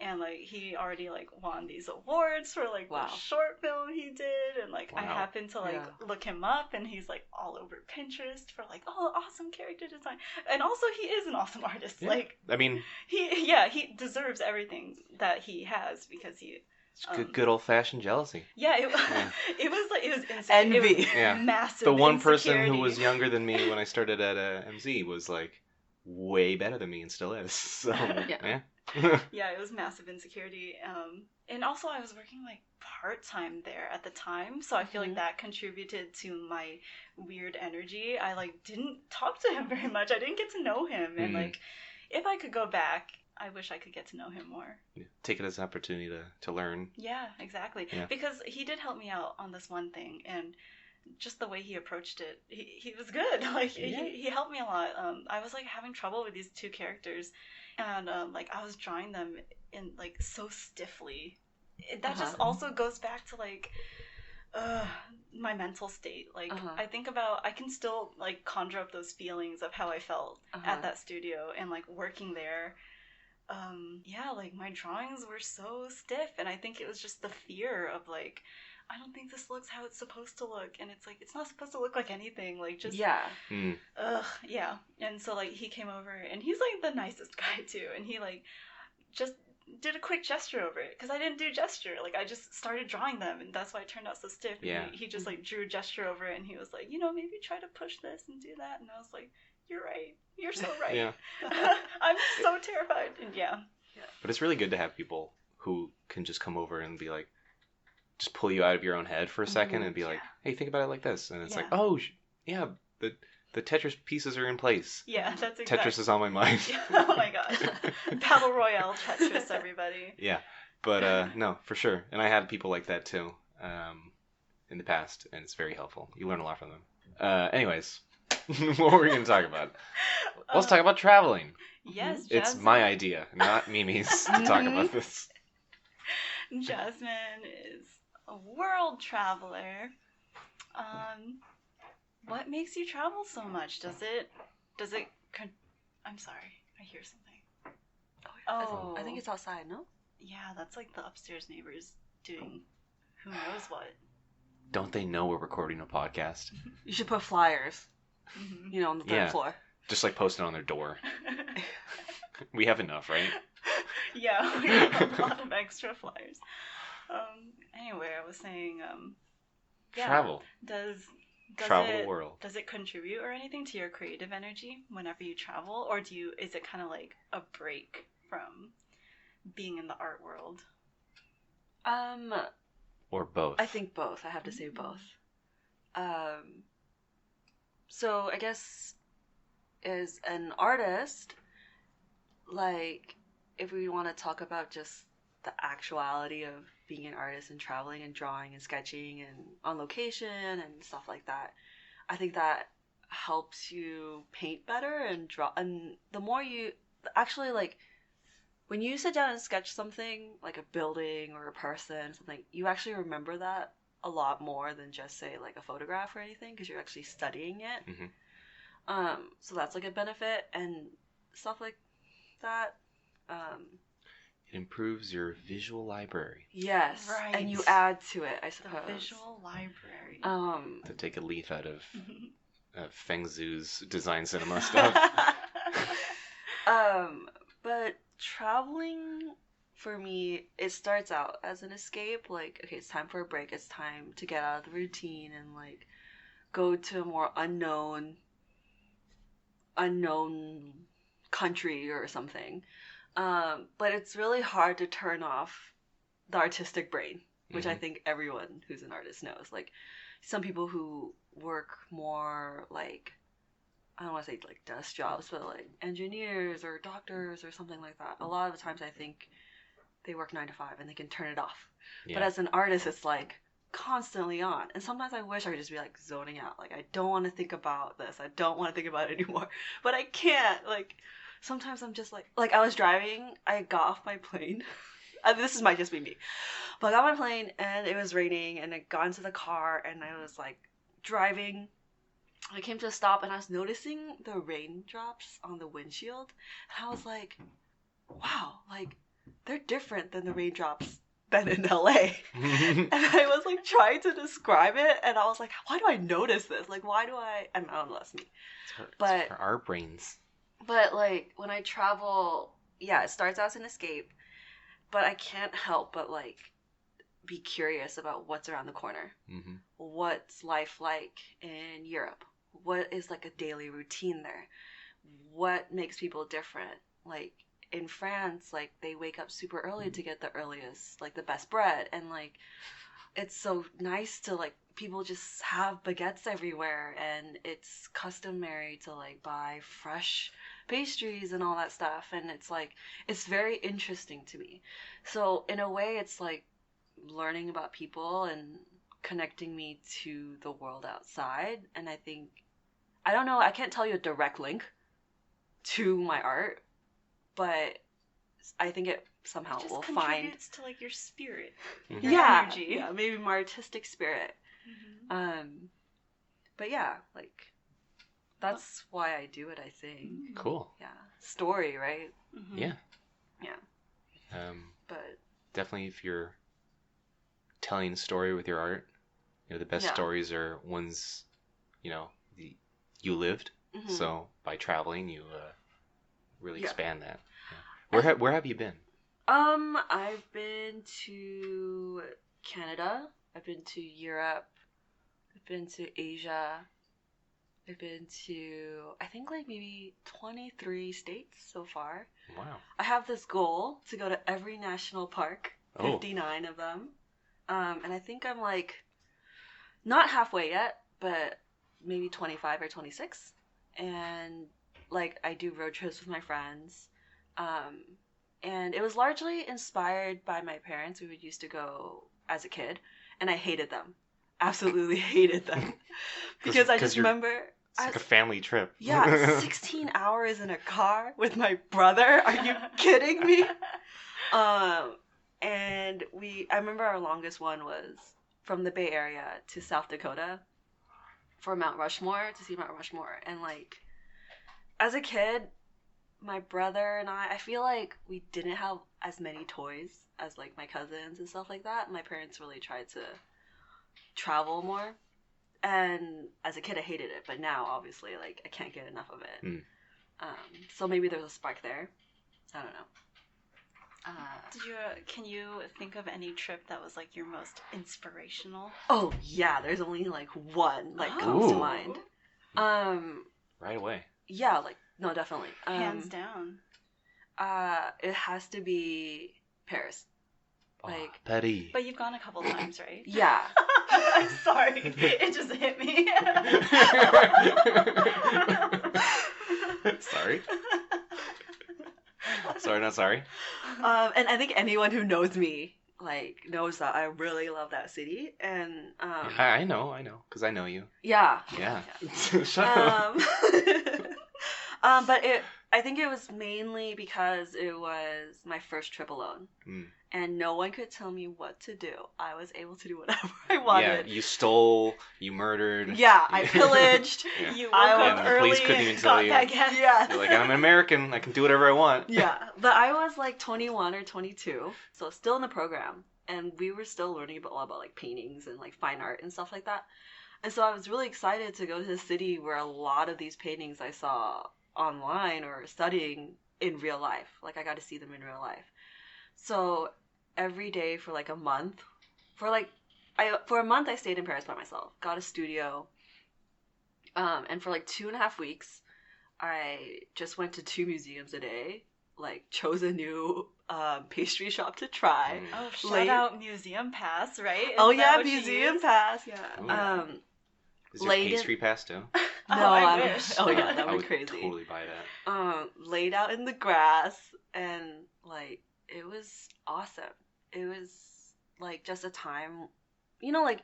and like he already like won these awards for like the short film he did, and like I happened to like look him up, and he's like all over Pinterest for like, oh, awesome character design, and also he is an awesome artist. Like, I mean, he deserves everything that he has because he good old fashioned jealousy. It was envy. It was massive. The one person who was younger than me when I started at MZ was like way better than me and still is. So yeah. It was massive insecurity. And also I was working like part-time there at the time, so I feel like that contributed to my weird energy. I like didn't talk to him very much. I didn't get to know him, and like if I could go back, I wish I could get to know him more. Take it as an opportunity to learn. Yeah, exactly. Yeah. Because he did help me out on this one thing, and just the way he approached it, he was good. Like he helped me a lot. I was like having trouble with these two characters, and like I was drawing them in like so stiffly. That just also goes back to like my mental state. Like I can still like conjure up those feelings of how I felt at that studio and like working there. Like my drawings were so stiff, and I think it was just the fear of like, I don't think this looks how it's supposed to look, and it's like it's not supposed to look like anything, like just and so like he came over, and he's like the nicest guy too, and he like just did a quick gesture over it because I didn't do gesture, like I just started drawing them, and that's why it turned out so stiff. He just like drew a gesture over it, and he was like, maybe try to push this and do that, and I was like, you're right. You're so right. I'm so terrified. And But it's really good to have people who can just come over and be like, just pull you out of your own head for a second and be like, hey, think about it like this. And it's like, oh, the Tetris pieces are in place. Yeah, that's exactly. Tetris is on my mind. Oh my gosh. Battle Royale Tetris, everybody. Yeah. But no, for sure. And I had people like that too in the past, and it's very helpful. You learn a lot from them. Anyways. What were we going to talk about? Let's talk about traveling. Yes, Jasmine. It's my idea, not Mimi's, to talk about this. Jasmine is a world traveler. What makes you travel so much? Does it? I'm sorry, I hear something. Oh, I think it's outside, no? Yeah, that's like the upstairs neighbors doing who knows what. Don't they know we're recording a podcast? You should put flyers. On the third floor. Just like post it on their door. We have enough, right? Yeah, we have a lot of extra flyers. Anyway, I was saying, travel. Does travel the world. Does it contribute or anything to your creative energy whenever you travel, or is it kind of like a break from being in the art world? Or both. I think both. I have to say both. So I guess as an artist, like if we want to talk about just the actuality of being an artist and traveling and drawing and sketching and on location and stuff like that, I think that helps you paint better and draw. And the more you actually like, when you sit down and sketch something like a building or a person, something, you actually remember that a lot more than just say like a photograph or anything, because you're actually studying it. So that's like a benefit and stuff like that. It improves your visual library. Yes, right. And you add to it, I suppose. The visual library. To take a leaf out of Feng Zhu's design cinema stuff. But traveling for me, it starts out as an escape. Like, okay, it's time for a break. It's time to get out of the routine and like go to a more unknown country or something. But it's really hard to turn off the artistic brain, which I think everyone who's an artist knows. Like, some people who work more like, I don't want to say like desk jobs, but like engineers or doctors or something like that. A lot of the times I think they work 9 to 5 and they can turn it off. Yeah. But as an artist, it's like constantly on. And sometimes I wish I could just be like zoning out. Like, I don't want to think about this. I don't want to think about it anymore. But I can't. Like, sometimes I'm just like I was driving, I got off my plane. This might just be me. But I got on my plane and it was raining and I got into the car and I was like driving. I came to a stop and I was noticing the raindrops on the windshield. And I was like, wow, like they're different than the raindrops than in LA. And I was like trying to describe it and I was like, why do I notice this? Like, why do I don't know, that's me. It's for our brains. But like when I travel, yeah, it starts out as an escape, but I can't help but like be curious about what's around the corner. Mm-hmm. What's life like in Europe? What is like a daily routine there? What makes people different? Like in France, like they wake up super early to get the earliest, like the best bread, and like it's so nice to like people just have baguettes everywhere, and it's customary to like buy fresh pastries and all that stuff, and it's like it's very interesting to me. So in a way, it's like learning about people and connecting me to the world outside. And I think, I don't know, I can't tell you a direct link to my art, but I think it somehow will find. It just contributes to like your spirit, your energy. Yeah, maybe my artistic spirit. Mm-hmm. But yeah, like that's why I do it, I think. Cool. Yeah, story, right? Mm-hmm. Yeah. But definitely, if you're telling a story with your art, you know, the best stories are ones, you know, you lived. Mm-hmm. So by traveling, you really expand that. Yeah. Where have you been? I've been to Canada. I've been to Europe. I've been to Asia. I've been to, I think, like maybe 23 states so far. Wow. I have this goal to go to every national park, 59 of them. And I think I'm like, not halfway yet, but maybe 25 or 26. And like, I do road trips with my friends. And it was largely inspired by my parents. We would used to go as a kid, and I hated them. Absolutely hated them. Because I just remember... It's like a family trip. Yeah, 16 hours in a car with my brother. Are you kidding me? And I remember our longest one was from the Bay Area to South Dakota for Mount Rushmore, to see Mount Rushmore. And like, as a kid, my brother and I feel like we didn't have as many toys as like my cousins and stuff like that. My parents really tried to travel more. And as a kid, I hated it, but now obviously, like, I can't get enough of it. So maybe there's a spark there. I don't know. Can you think of any trip that was like your most inspirational? Oh yeah, there's only like one like comes to mind. Right away. Yeah, like no, definitely. Hands down. It has to be Paris. Like Betty. But you've gone a couple times, right? Yeah. I'm sorry. It just hit me. Sorry. Sorry, not sorry. And I think anyone who knows me like knows that I really love that city. And I know, because I know you. Yeah. Yeah. Shut up. But I think it was mainly because it was my first trip alone. And no one could tell me what to do. I was able to do whatever I wanted. Yeah, you stole, you murdered. Yeah, I pillaged. Yeah. You woke up and early the police couldn't even tell you. Yeah. You're like, I'm an American. I can do whatever I want. Yeah, but I was like 21 or 22, so still in the program. And we were still learning a lot about like paintings and like fine art and stuff like that. And so I was really excited to go to the city where a lot of these paintings I saw online or studying in real life. Like I got to see them in real life. So every day for like a month, for a month I stayed in Paris by myself, got a studio, and for like 2.5 weeks, I just went to 2 museums a day, like chose a new pastry shop to try. Oh, shout out Museum Pass, right? Oh Isn't that yeah, what you Museum use? Pass, yeah. Ooh. Is there laid pastry in... pass too? No, I wish. Oh yeah, that I would would be crazy. totally buy that. Laid out in the grass, and like it was awesome. It was like just a time, like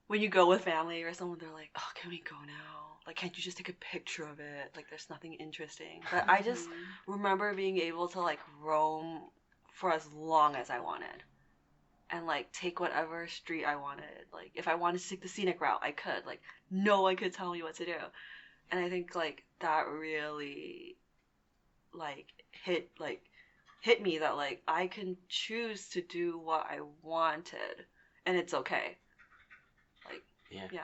when you go with family or someone, they're like, "Oh, can we go now? Like, can't you just take a picture of it? Like, there's nothing interesting." But I just remember being able to like roam for as long as I wanted, and like take whatever street I wanted. Like, if I wanted to take the scenic route, I could. Like, no one could tell me what to do. And I think like that really like hit me that like I can choose to do what I wanted, and it's okay. Like, yeah.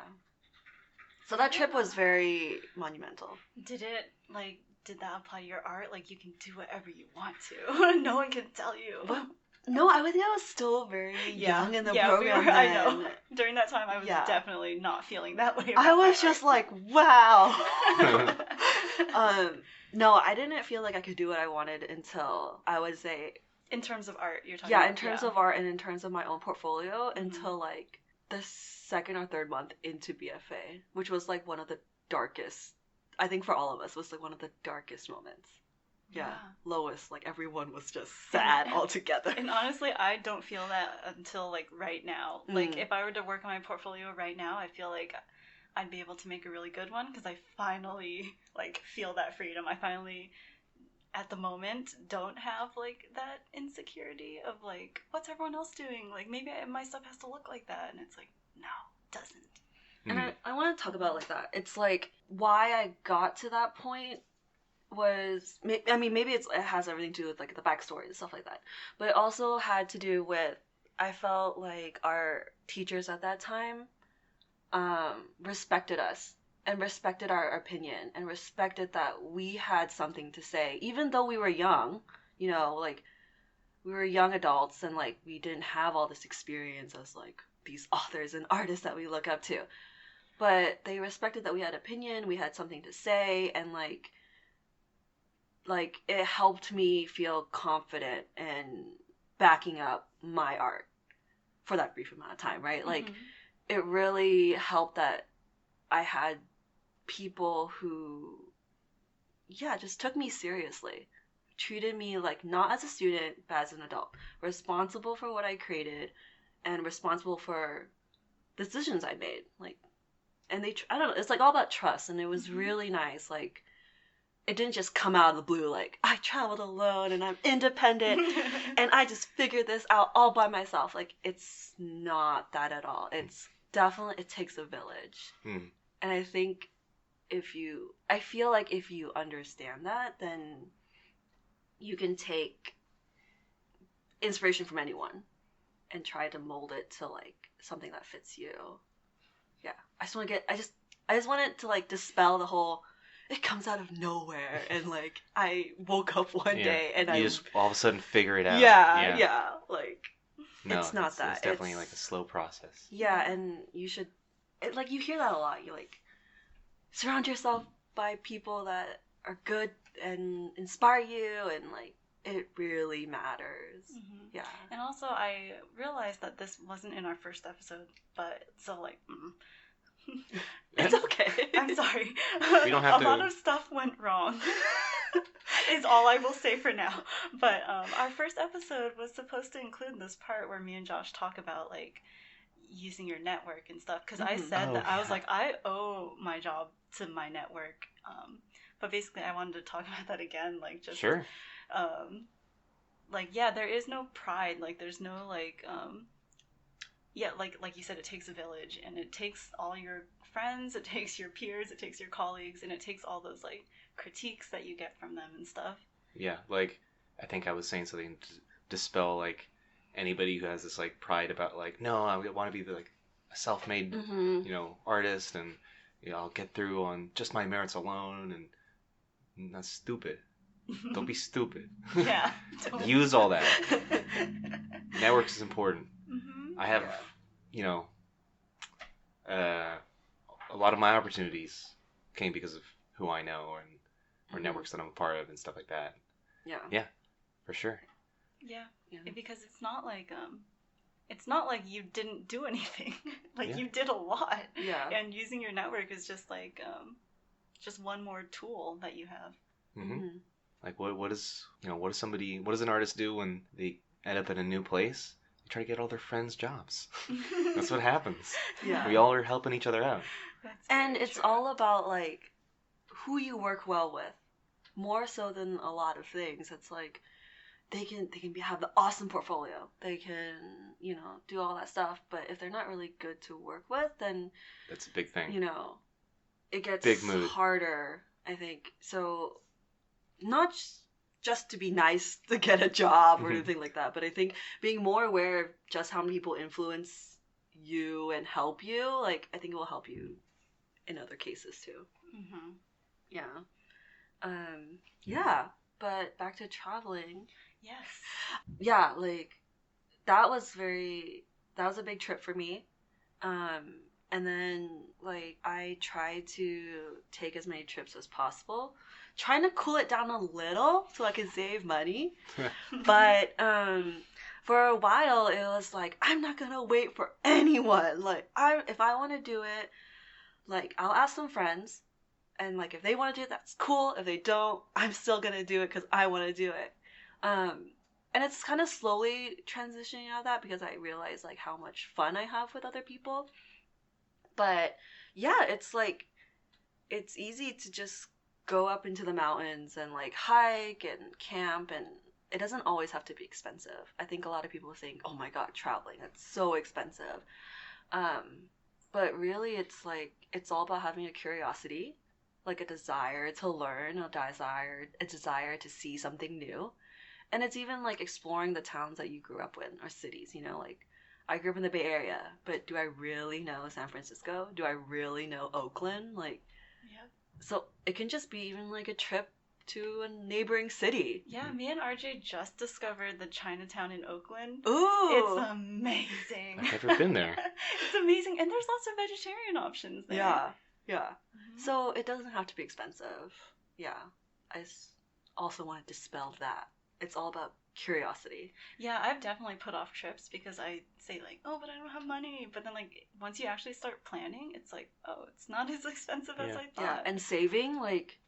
So that trip was very monumental. Did that apply to your art? Like, you can do whatever you want to. No one can tell you. What? No, I think I was still very young in the program. I know. During that time, I was definitely not feeling that way. I was just like, wow. No, I didn't feel like I could do what I wanted until I would say... In terms of art, you're talking about? Yeah, in terms of art and in terms of my own portfolio, until like the 2nd or 3rd month into BFA, which was like one of the darkest, I think for all of us, was like one of the darkest moments. Yeah. Lowest, like everyone was just sad altogether. And honestly, I don't feel that until like right now. Like, if I were to work on my portfolio right now, I feel like I'd be able to make a really good one because I finally like feel that freedom. I finally, at the moment, don't have like that insecurity of like, what's everyone else doing? Like, maybe my stuff has to look like that, and it's like, no, it doesn't. And I want to talk about like that. It's like why I got to that point was, I mean, maybe it has everything to do with like the backstory and stuff like that, but it also had to do with, I felt like our teachers at that time respected us and respected our opinion and respected that we had something to say, even though we were young, like we were young adults and like we didn't have all this experience as like these authors and artists that we look up to, but they respected that we had opinion, we had something to say, and like it helped me feel confident in backing up my art for that brief amount of time, right? Like, it really helped that I had people who, just took me seriously, treated me like not as a student, but as an adult, responsible for what I created and responsible for decisions I made. Like, and I don't know, it's like all about trust, and it was really nice. Like, it didn't just come out of the blue like, I traveled alone and I'm independent and I just figured this out all by myself. Like, it's not that at all. It's definitely, it takes a village. And I think I feel like if you understand that, then you can take inspiration from anyone and try to mold it to like something that fits you. Yeah. I just wanted to like dispel the whole, it comes out of nowhere, and like I woke up one day and you just all of a sudden figure it out. Yeah, like no, it's not that. It's definitely like a slow process. Yeah, and you should, like, you hear that a lot. You like surround yourself by people that are good and inspire you, and like it really matters. Yeah. And also, I realized that this wasn't in our first episode, but so like. It's okay. I'm sorry. We don't have a lot of stuff went wrong. Is all I will say for now. But our first episode was supposed to include this part where me and Josh talk about like using your network and stuff. Because I said I was like, I owe my job to my network. But basically, I wanted to talk about that again. Like, just sure. Like, yeah, there is no pride. Like, there's no like. Like you said, it takes a village, and it takes all your friends, it takes your peers, it takes your colleagues, and it takes all those like critiques that you get from them and stuff. Yeah, like I think I was saying something to dispel like anybody who has this like pride about like, no, I want to be like a self-made artist, and I'll get through on just my merits alone, and that's stupid. Don't be stupid. Yeah. Don't. Use all that. Networks is important. Mm-hmm. I have, you know, a lot of my opportunities came because of who I know or networks that I'm a part of and stuff like that. Yeah. For sure. Yeah. Yeah. Because it's not like you didn't do anything. Like you did a lot. Yeah. And using your network is just like just one more tool that you have. Mm-hmm. Like what does an artist do when they end up in a new place? They try to get all their friends jobs. That's what happens. Yeah. We all are helping each other out. And it's all about like who you work well with, more so than a lot of things. It's like they can have the awesome portfolio. They can, do all that stuff. But if they're not really good to work with, then that's a big thing. It gets big mood. harder, I think. So not just to be nice to get a job or anything like that, but I think being more aware of just how many people influence you and help you, like I think it will help you in other cases too. Mm-hmm. Yeah. Yeah. But back to traveling. Yes. Yeah, like that was a big trip for me. And then like I tried to take as many trips as possible, trying to cool it down a little so I could save money. But for a while it was like I'm not gonna wait for anyone. Like if I want to do it, like I'll ask some friends, and like if they want to do it, that's cool. If they don't, I'm still gonna do it because I want to do it. And it's kind of slowly transitioning out of that because I realize like how much fun I have with other people. But yeah, it's like it's easy to just go up into the mountains and like hike and camp, and it doesn't always have to be expensive. I think a lot of people think, oh my god, traveling, that's so expensive. But really it's like it's all about having a curiosity, like a desire to learn, a desire to see something new. And it's even like exploring the towns that you grew up in or cities, like I grew up in the Bay Area, but do I really know San Francisco? Do I really know Oakland? Like, yeah. So it can just be even like a trip to a neighboring city. Yeah, me and RJ just discovered the Chinatown in Oakland. Ooh! It's amazing. I've never been there. It's amazing. And there's lots of vegetarian options there. Yeah. Mm-hmm. So it doesn't have to be expensive. Yeah. I also want to dispel that. It's all about curiosity. Yeah, I've definitely put off trips because I say like, oh, but I don't have money. But then like once you actually start planning, it's like, oh, it's not as expensive as I thought. Yeah, and saving, like,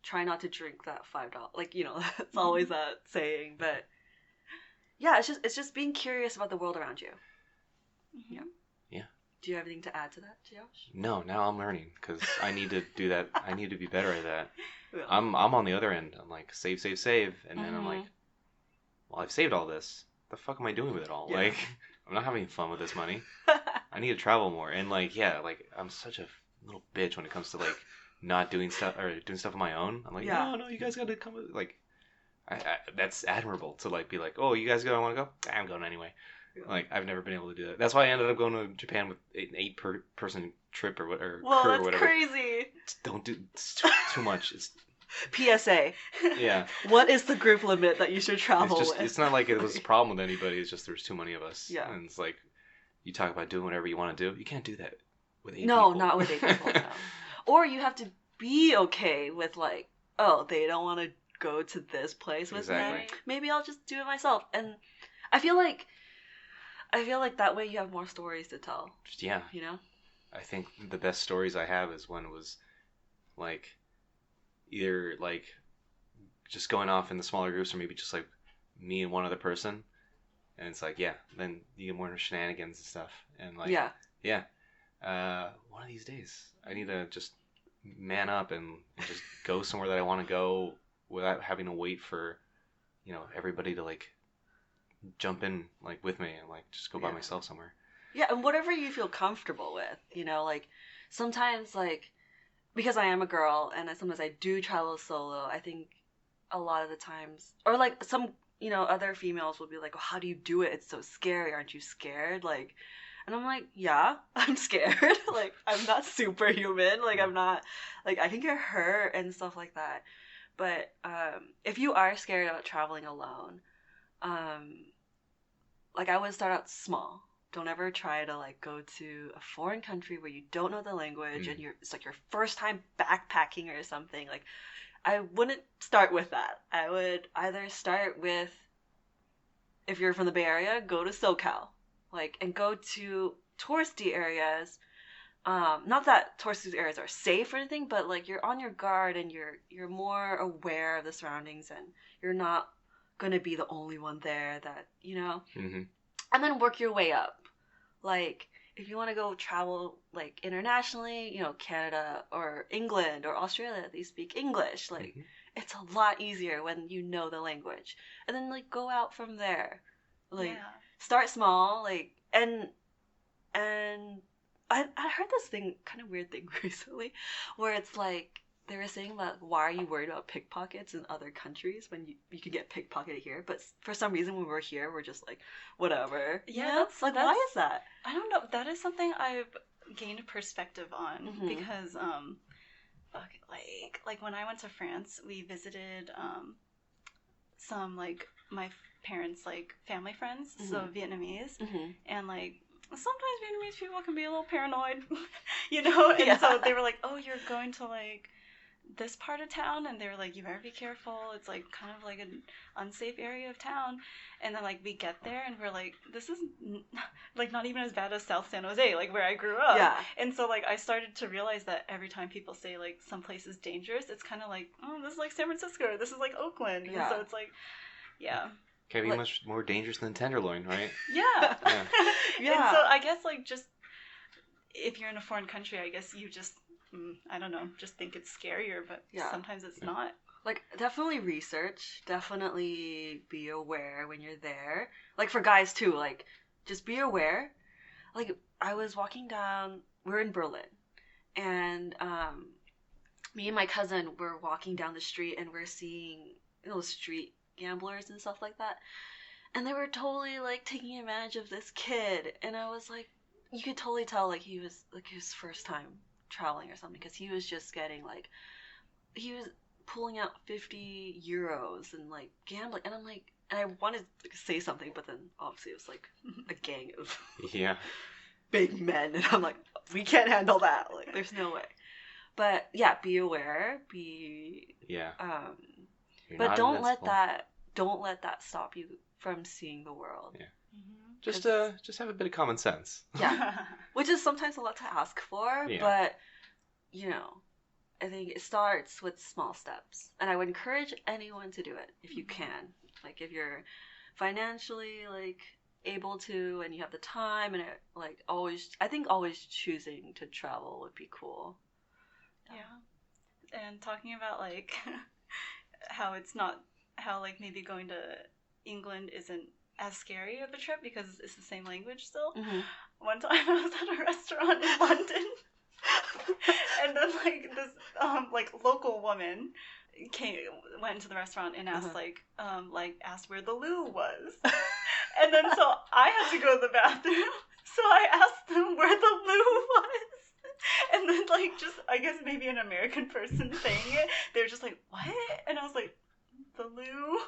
try not to drink that $5. Like, that's always that saying. But yeah, it's just being curious about the world around you. Mm-hmm. Yeah. Do you have anything to add to that, Josh? No, now I'm learning because I need to do that. I need to be better at that. Yeah. I'm on the other end. I'm like save, and then I'm like, well, I've saved all this. What the fuck am I doing with it all? Yeah. Like, I'm not having fun with this money. I need to travel more. And like, yeah, like I'm such a little bitch when it comes to like not doing stuff or doing stuff on my own. I'm like, no, you guys got to come with, like, I that's admirable to like be like, oh, you guys want to go? I'm going anyway. Yeah. Like, I've never been able to do that. That's why I ended up going to Japan with an 8-person trip or crew or whatever. Crazy. Don't do it's too much. It's PSA. Yeah. What is the group limit that you should travel with? It's not like it was a problem with anybody. It's just there's too many of us. Yeah. And it's like, you talk about doing whatever you want to do. You can't do that with 8 people. No, not with 8 people, no. Or you have to be okay with like, oh, they don't want to go to this place with me. Maybe I'll just do it myself. And I feel like that way you have more stories to tell. Yeah. I think the best stories I have is when it was like either like just going off in the smaller groups or maybe just like me and one other person, and it's like, yeah, then you get more shenanigans and stuff, and like one of these days I need to just man up and just go somewhere that I want to go without having to wait for everybody to like jump in like with me and like just go by myself somewhere. Yeah, and whatever you feel comfortable with, like sometimes like because I am a girl and sometimes I do travel solo, I think a lot of the times, or like some, other females will be like, oh, how do you do it? It's so scary. Aren't you scared? Like, and I'm like, yeah, I'm scared. Like, I'm not superhuman. Like, I'm not, like, I can get hurt and stuff like that. But if you are scared about traveling alone, like I would start out small. Don't ever try to like go to a foreign country where you don't know the language and it's like your first time backpacking or something. Like I wouldn't start with that. I would either start with, if you're from the Bay Area, go to SoCal, like, and go to touristy areas. Not that touristy areas are safe or anything, but like you're on your guard and you're more aware of the surroundings and you're not gonna be the only one there that, you know. Mm-hmm. And then work your way up. Like, if you want to go travel, like, internationally, you know, Canada or England or Australia, they speak English. Like, it's a lot easier when you know the language. And then, like, go out from there. Like, start small, like, and I heard this kind of weird thing recently, where it's like, they were saying about why are you worried about pickpockets in other countries when you can get pickpocketed here, but for some reason when we're here we're just like whatever. Yeah, you know? That's why is that? I don't know. That is something I've gained perspective on because like when I went to France, we visited some like my parents' like family friends, so Vietnamese, and like sometimes Vietnamese people can be a little paranoid, you know, and so they were like, oh, you're going to like this part of town, and they were like, you better be careful, it's like kind of like an unsafe area of town. And then like we get there and we're like, this is like not even as bad as South San Jose, like where I grew up. And so like I started to realize that every time people say like some place is dangerous, it's kind of like, oh, this is like San Francisco, this is like Oakland. And so it's like, can't be much more dangerous than Tenderloin, right? And so I guess like just if you're in a foreign country, I guess you just I don't know, just think it's scarier, but sometimes it's not. Like, definitely research, definitely be aware when you're there. Like, for guys, too, like, just be aware. Like, I was walking down, we're in Berlin, and me and my cousin were walking down the street, and we're seeing, you know, street gamblers and stuff like that. And they were totally, like, taking advantage of this kid, and I was like, you could totally tell, like, he was, like, his first time traveling or something, because he was just getting like, he was pulling out 50 euros and like gambling, and I'm like, and I wanted to say something, but then obviously it was like a gang of big men, and I'm like, we can't handle that, like there's no way. But be aware, but don't let that stop you from seeing the world. Just have a bit of common sense. Which is sometimes a lot to ask for, but, you know, I think it starts with small steps. And I would encourage anyone to do it if you can. Like, if you're financially, like, able to, and you have the time, and it, like, always choosing to travel would be cool. And talking about, like, how like, maybe going to England isn't as scary of a trip because it's the same language still. One time I was at a restaurant in London and then like this like local woman went into the restaurant and asked asked where the loo was. And then so I had to go to the bathroom, so I asked them where the loo was. And then like just I guess maybe an American person saying it, they were just like, what? And I was like, the loo,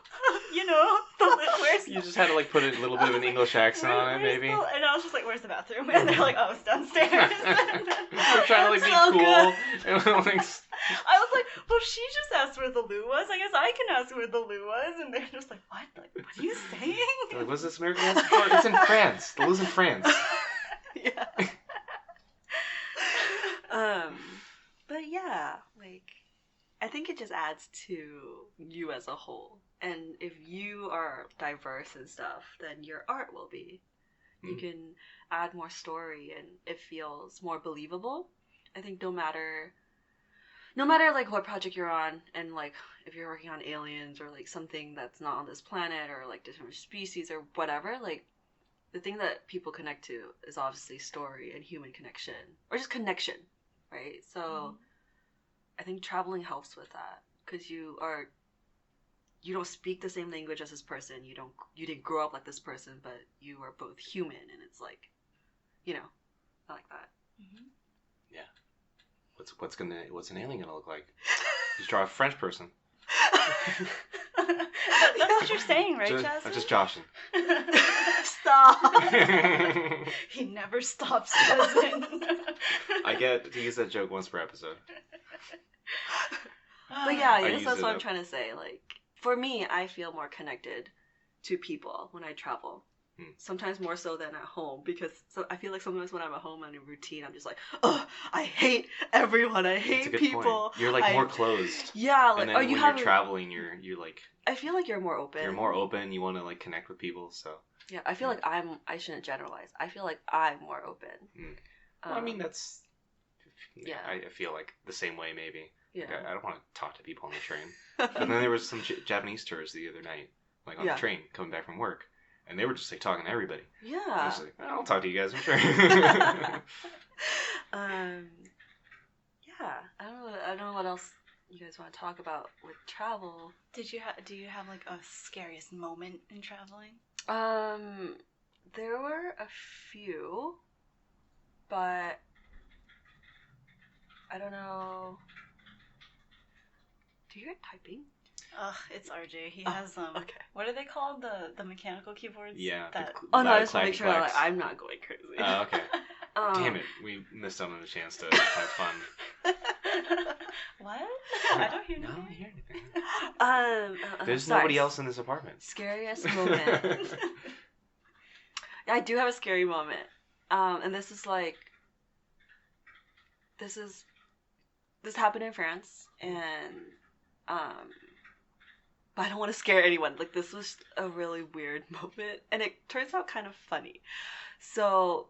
you know, the loo, where's you just had to like put a little bit of an English accent on it, maybe. And I was just like, where's the bathroom? And they're like, oh, it's downstairs. They're trying to like be cool. And like, I was like, well, she just asked where the loo was. I guess I can ask where the loo was. And they're just like, what? Like, what are you saying? They're like, what's this American accent for? It's in France. The loo's in France. But like, I think it just adds to you as a whole. And if you are diverse and stuff, then your art will be. You can add more story and it feels more believable. I think no matter like what project you're on, and like if you're working on aliens or like something that's not on this planet or like different species or whatever, like the thing that people connect to is obviously story and human connection, or just connection, right? So I think traveling helps with that, because you don't speak the same language as this person. You didn't grow up like this person, but you are both human, and it's like, you know, I like that. Yeah. What's an alien gonna look like? Just draw a French person. That's what you're saying, right, Jasmine? I'm just joshing. Stop. He never stops, Jasmine. I get to use that joke once per episode. But yeah, I I guess use that's it what I'm up. trying to say. Like, for me, I feel more connected to people when I travel. Sometimes more so than at home, because I feel like sometimes when I'm at home, I'm in routine, I'm just like, oh, I hate everyone. I That's a hate good people. point. You're like more closed. Yeah, like, And then or when you you're have traveling, you're like, I feel like you're more open. you're more open. You want to like connect with people. So Yeah, I feel like I shouldn't generalize. I feel like I'm more open. well, I mean, that's. Yeah. I feel like the same way maybe. Yeah. Like, I don't want to talk to people on the train. But then there was some Japanese tourists the other night, like on the train coming back from work, and they were just like talking to everybody. Yeah. I was like, I'll talk to you guys, I'm sure. Yeah. I don't know what else you guys want to talk about with travel. Do you have like a scariest moment in traveling? There were a few, but I don't know. Do you hear typing? Ugh, it's RJ. He has Okay. What are they called? The mechanical keyboards? Yeah. That... Oh no, I loud just want to make sure clacks. that I'm not going crazy. Oh, okay. Damn it, we missed out on the chance to have fun. What? I don't hear No, I anything. don't hear anything. There's sorry. nobody else in this apartment. Scariest moment. I do have a scary moment. And this happened in France, and but I don't want to scare anyone. Like, this was a really weird moment, and it turns out kind of funny. So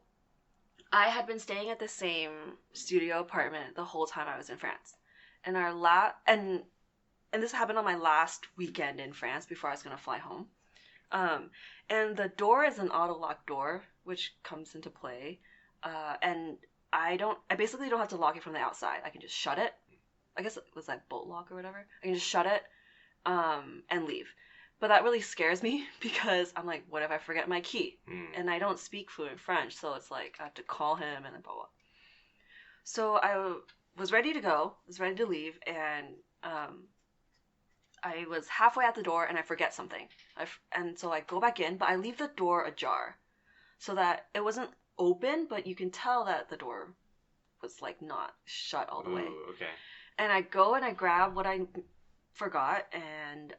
I had been staying at the same studio apartment the whole time I was in France. And and this happened on my last weekend in France before I was gonna fly home. And the door is an auto lock door, which comes into play. And I basically don't have to lock it from the outside. I can just shut it. I guess it was like bolt lock or whatever. I can just shut it, and leave. But that really scares me because I'm like, what if I forget my key? And I don't speak fluent French, so it's like I have to call him and blah blah. So I was ready to go, was ready to leave, and I was halfway out the door and I forget something. And so I go back in, but I leave the door ajar so that it wasn't open, but you can tell that the door was like not shut all the way. Ooh, okay. And I go and I grab what I forgot, and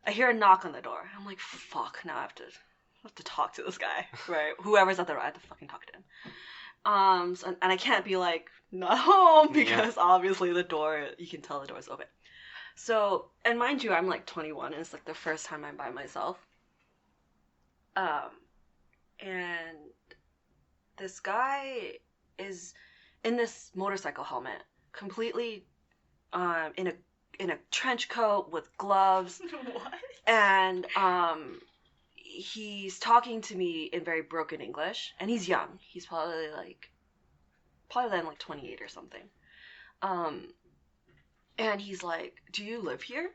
I hear a knock on the door. I'm like, fuck, now I have to talk to this guy, right? Whoever's at the door, I have to fucking talk to him. And I can't be like, not home, because obviously the door, you can tell the door's open. So, and mind you, I'm like 21, and it's like the first time I'm by myself. And this guy is in this motorcycle helmet, completely in a trench coat with gloves. What? And he's talking to me in very broken English, and he's young. He's probably then like 28 or something. And he's like, "Do you live here?"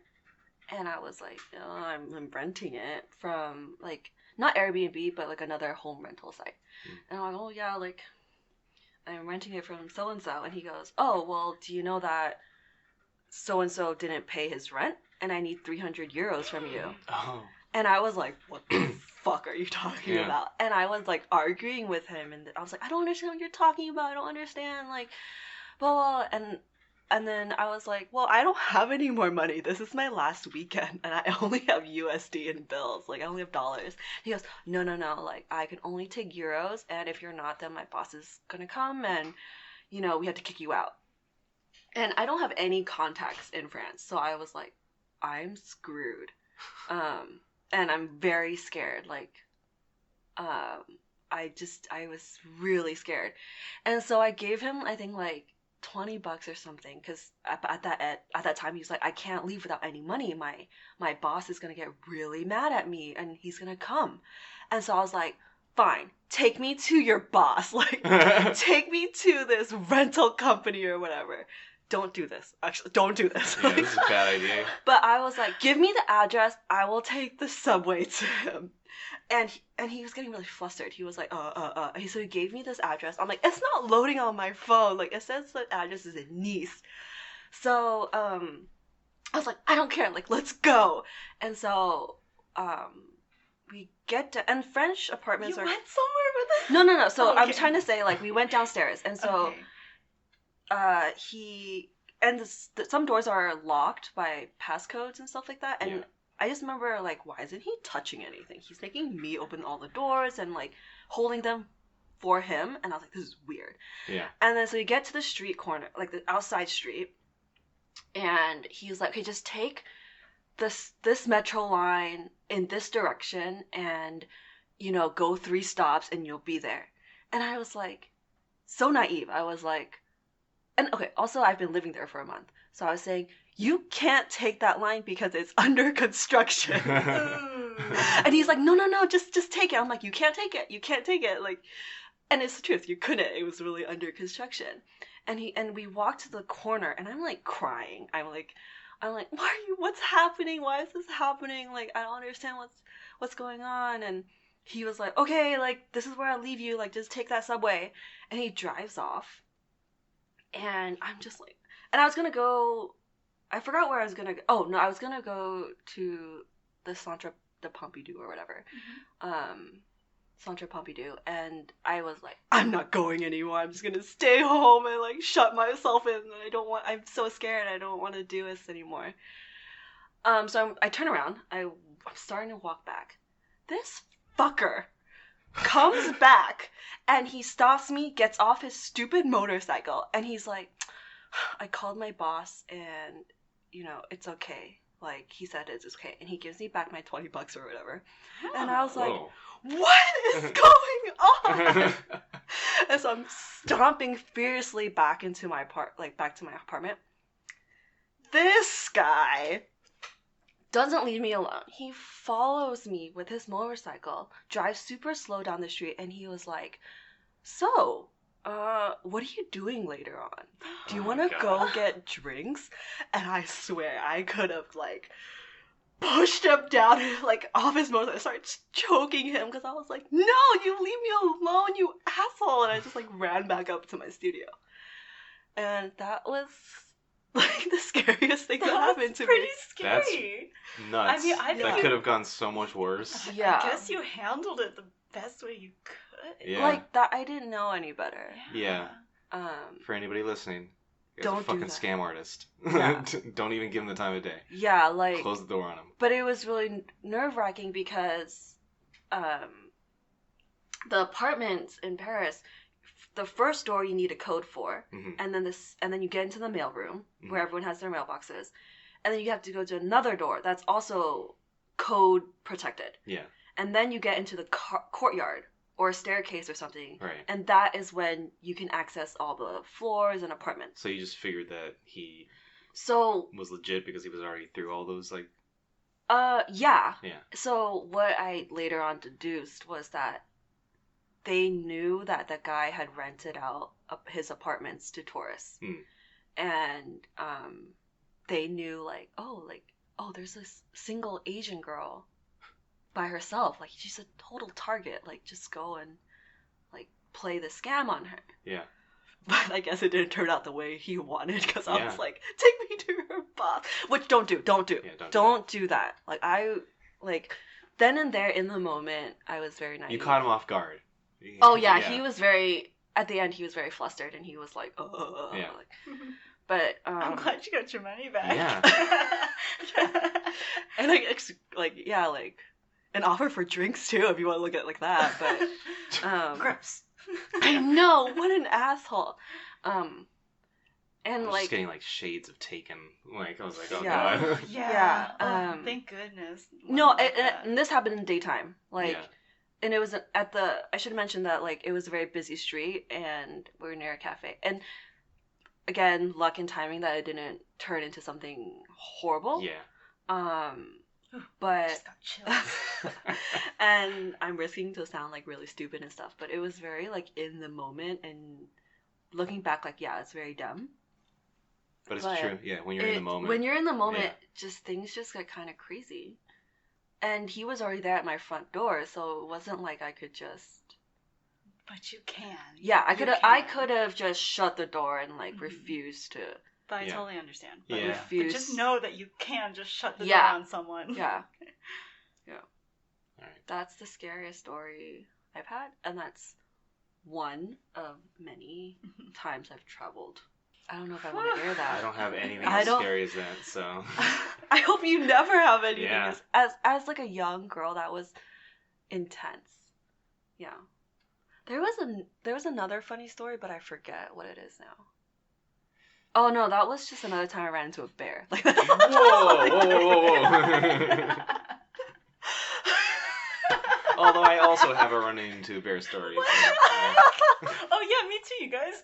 And I was like, "No, I'm renting it from like not Airbnb, but like another home rental site." And I'm like, "Oh yeah, like I'm renting it from so and so." And he goes, "Oh well, do you know that so and so didn't pay his rent, and I need 300 euros from you?" Oh. And I was like, "What the fuck are you talking about?" And I was like arguing with him, and I was like, "I don't understand what you're talking about. I don't understand, like, blah blah." And then I was like, "Well, I don't have any more money. This is my last weekend, and I only have USD in bills. Like, I only have dollars." He goes, No. Like, I can only take euros, and if you're not, then my boss is gonna come, and we have to kick you out. And I don't have any contacts in France, so I was like, I'm screwed. And I'm very scared. Like, I was really scared. And so I gave him, I think, like $20 or something, because at that time he was like, I can't leave without any money. My boss is gonna get really mad at me, and he's gonna come. And so I was like, fine, take me to your boss. Like, take me to this rental company or whatever. Don't do this. Actually, don't do this. Yeah, this is a bad idea. But I was like, give me the address. I will take the subway to him. And he was getting really flustered. He was like, So he gave me this address. I'm like, it's not loading on my phone. Like, it says the address is in Nice. So, I was like, I don't care, like, let's go. And so we get to, and French apartments You are... went somewhere with it? No. So Okay. I'm trying to say, like, we went downstairs, and so Okay. some doors are locked by passcodes and stuff like that, and Yeah. I just remember, like, why isn't he touching anything? He's making me open all the doors and, like, holding them for him, and I was like, this is weird. Yeah. And then so we get to the street corner, like the outside street, and he's like, okay, just take this metro line in this direction and, you know, go 3 stops and you'll be there. And I was like, so naive. I was like, and okay, also I've been living there for a month. So I was saying, you can't take that line because it's under construction. And he's like, no, just take it. I'm like, you can't take it. Like, and it's the truth, you couldn't. It was really under construction. And we walked to the corner, and I'm like crying. I'm like, what's happening? Why is this happening? Like, I don't understand what's going on. And he was like, okay, like, this is where I'll leave you. Like, just take that subway. And he drives off. And I'm just like, and I was gonna go, I forgot where I was gonna go. Oh, no, I was gonna go to the Centre de Pompidou or whatever. Centre Pompidou, and I was like, I'm not going anymore. I'm just gonna stay home and, like, shut myself in. I'm so scared. I don't want to do this anymore. So I turn around. I'm starting to walk back. This fucker comes back, and he stops me, gets off his stupid motorcycle, and he's like, I called my boss, and, you know, it's okay. Like, he said it's okay. And he gives me back my $20 or whatever. And I was like, Whoa. what is going on? And so I'm stomping fiercely back into my back to my apartment. This guy doesn't leave me alone. He follows me with his motorcycle, drives super slow down the street, and he was like, so, what are you doing later on? Do you want to go get drinks? And I swear I could have, like, pushed him down, like, off his motorcycle. I started choking him because I was like, no, you leave me alone, you asshole. And I just, like, ran back up to my studio. And that was, like, the scariest thing that happened to me. Pretty scary. That's nuts. I mean, I think that you- could have gone so much worse. Yeah. I guess you handled it the best way you could. Yeah. Like, that, I didn't know any better. Yeah. Um, For anybody listening, you guys Don't are a do fucking that. scam artist. Yeah. Don't even give him the time of day. yeah, like, Close the door on him. but it was really nerve-wracking because the apartments in Paris, the first door you need a code for, Mhm. and then you get into the mailroom Mhm. where everyone has their mailboxes, and then you have to go to another door that's also code protected, Yeah. and then you get into the courtyard or a staircase or something, Right. and that is when you can access all the floors and apartments. So you just figured that he So was legit because he was already through all those, like... yeah. Yeah. So what I later on deduced was that they knew that the guy had rented out his apartments to tourists. Mm. And they knew, like, oh, there's this single Asian girl by herself. Like, she's a total target. Like, just go and, like, play the scam on her. Yeah. But I guess it didn't turn out the way he wanted, because I Yeah. was like, take me to her boss. Which, don't do. Yeah, Don't do that. Like, then and there in the moment, I was very naive. You caught him off guard. Oh, yeah, he was at the end, he was very flustered, and he was like, Yeah. Like, but, I'm glad you got your money back. Yeah. and like, an offer for drinks, too, if you want to look at it like that, but, Gross. I know, what an asshole. And, I was like, just getting, like, shades of Taken. Like, I was like, oh, Yeah. God. Yeah. Yeah, Oh, thank goodness. no, Wasn't like that. and this happened in daytime, like, Yeah. and it was I should mention that, like, it was a very busy street, and we were near a cafe, and again, luck and timing that it didn't turn into something horrible. Yeah. But Just got chills. and I'm risking to sound, like, really stupid and stuff, but it was very, like, in the moment, and looking back, like, yeah, it's very dumb. But it's But true. Yeah, when you're in the moment. When you're in the moment, Yeah. just things just get kind of crazy. And he was already there at my front door, so it wasn't like I could just... But you can. Yeah, I You could can. have just shut the door and, like, Mhm. refused to But I Yeah. totally understand. Yeah. But Refuse. just know that you can just shut the Yeah. door on someone. Yeah. All right. That's the scariest story I've had, and that's one of many times I've traveled. I don't know if I want to air that. I don't have anything I as don't- scary as that, so. I hope you never have anything Yeah. as like a young girl that was intense. Yeah. There was another funny story, but I forget what it is now. Oh no, that was just another time I ran into a bear. Like that's Whoa. Although I also have a run into bear story. Oh yeah, me too, you guys.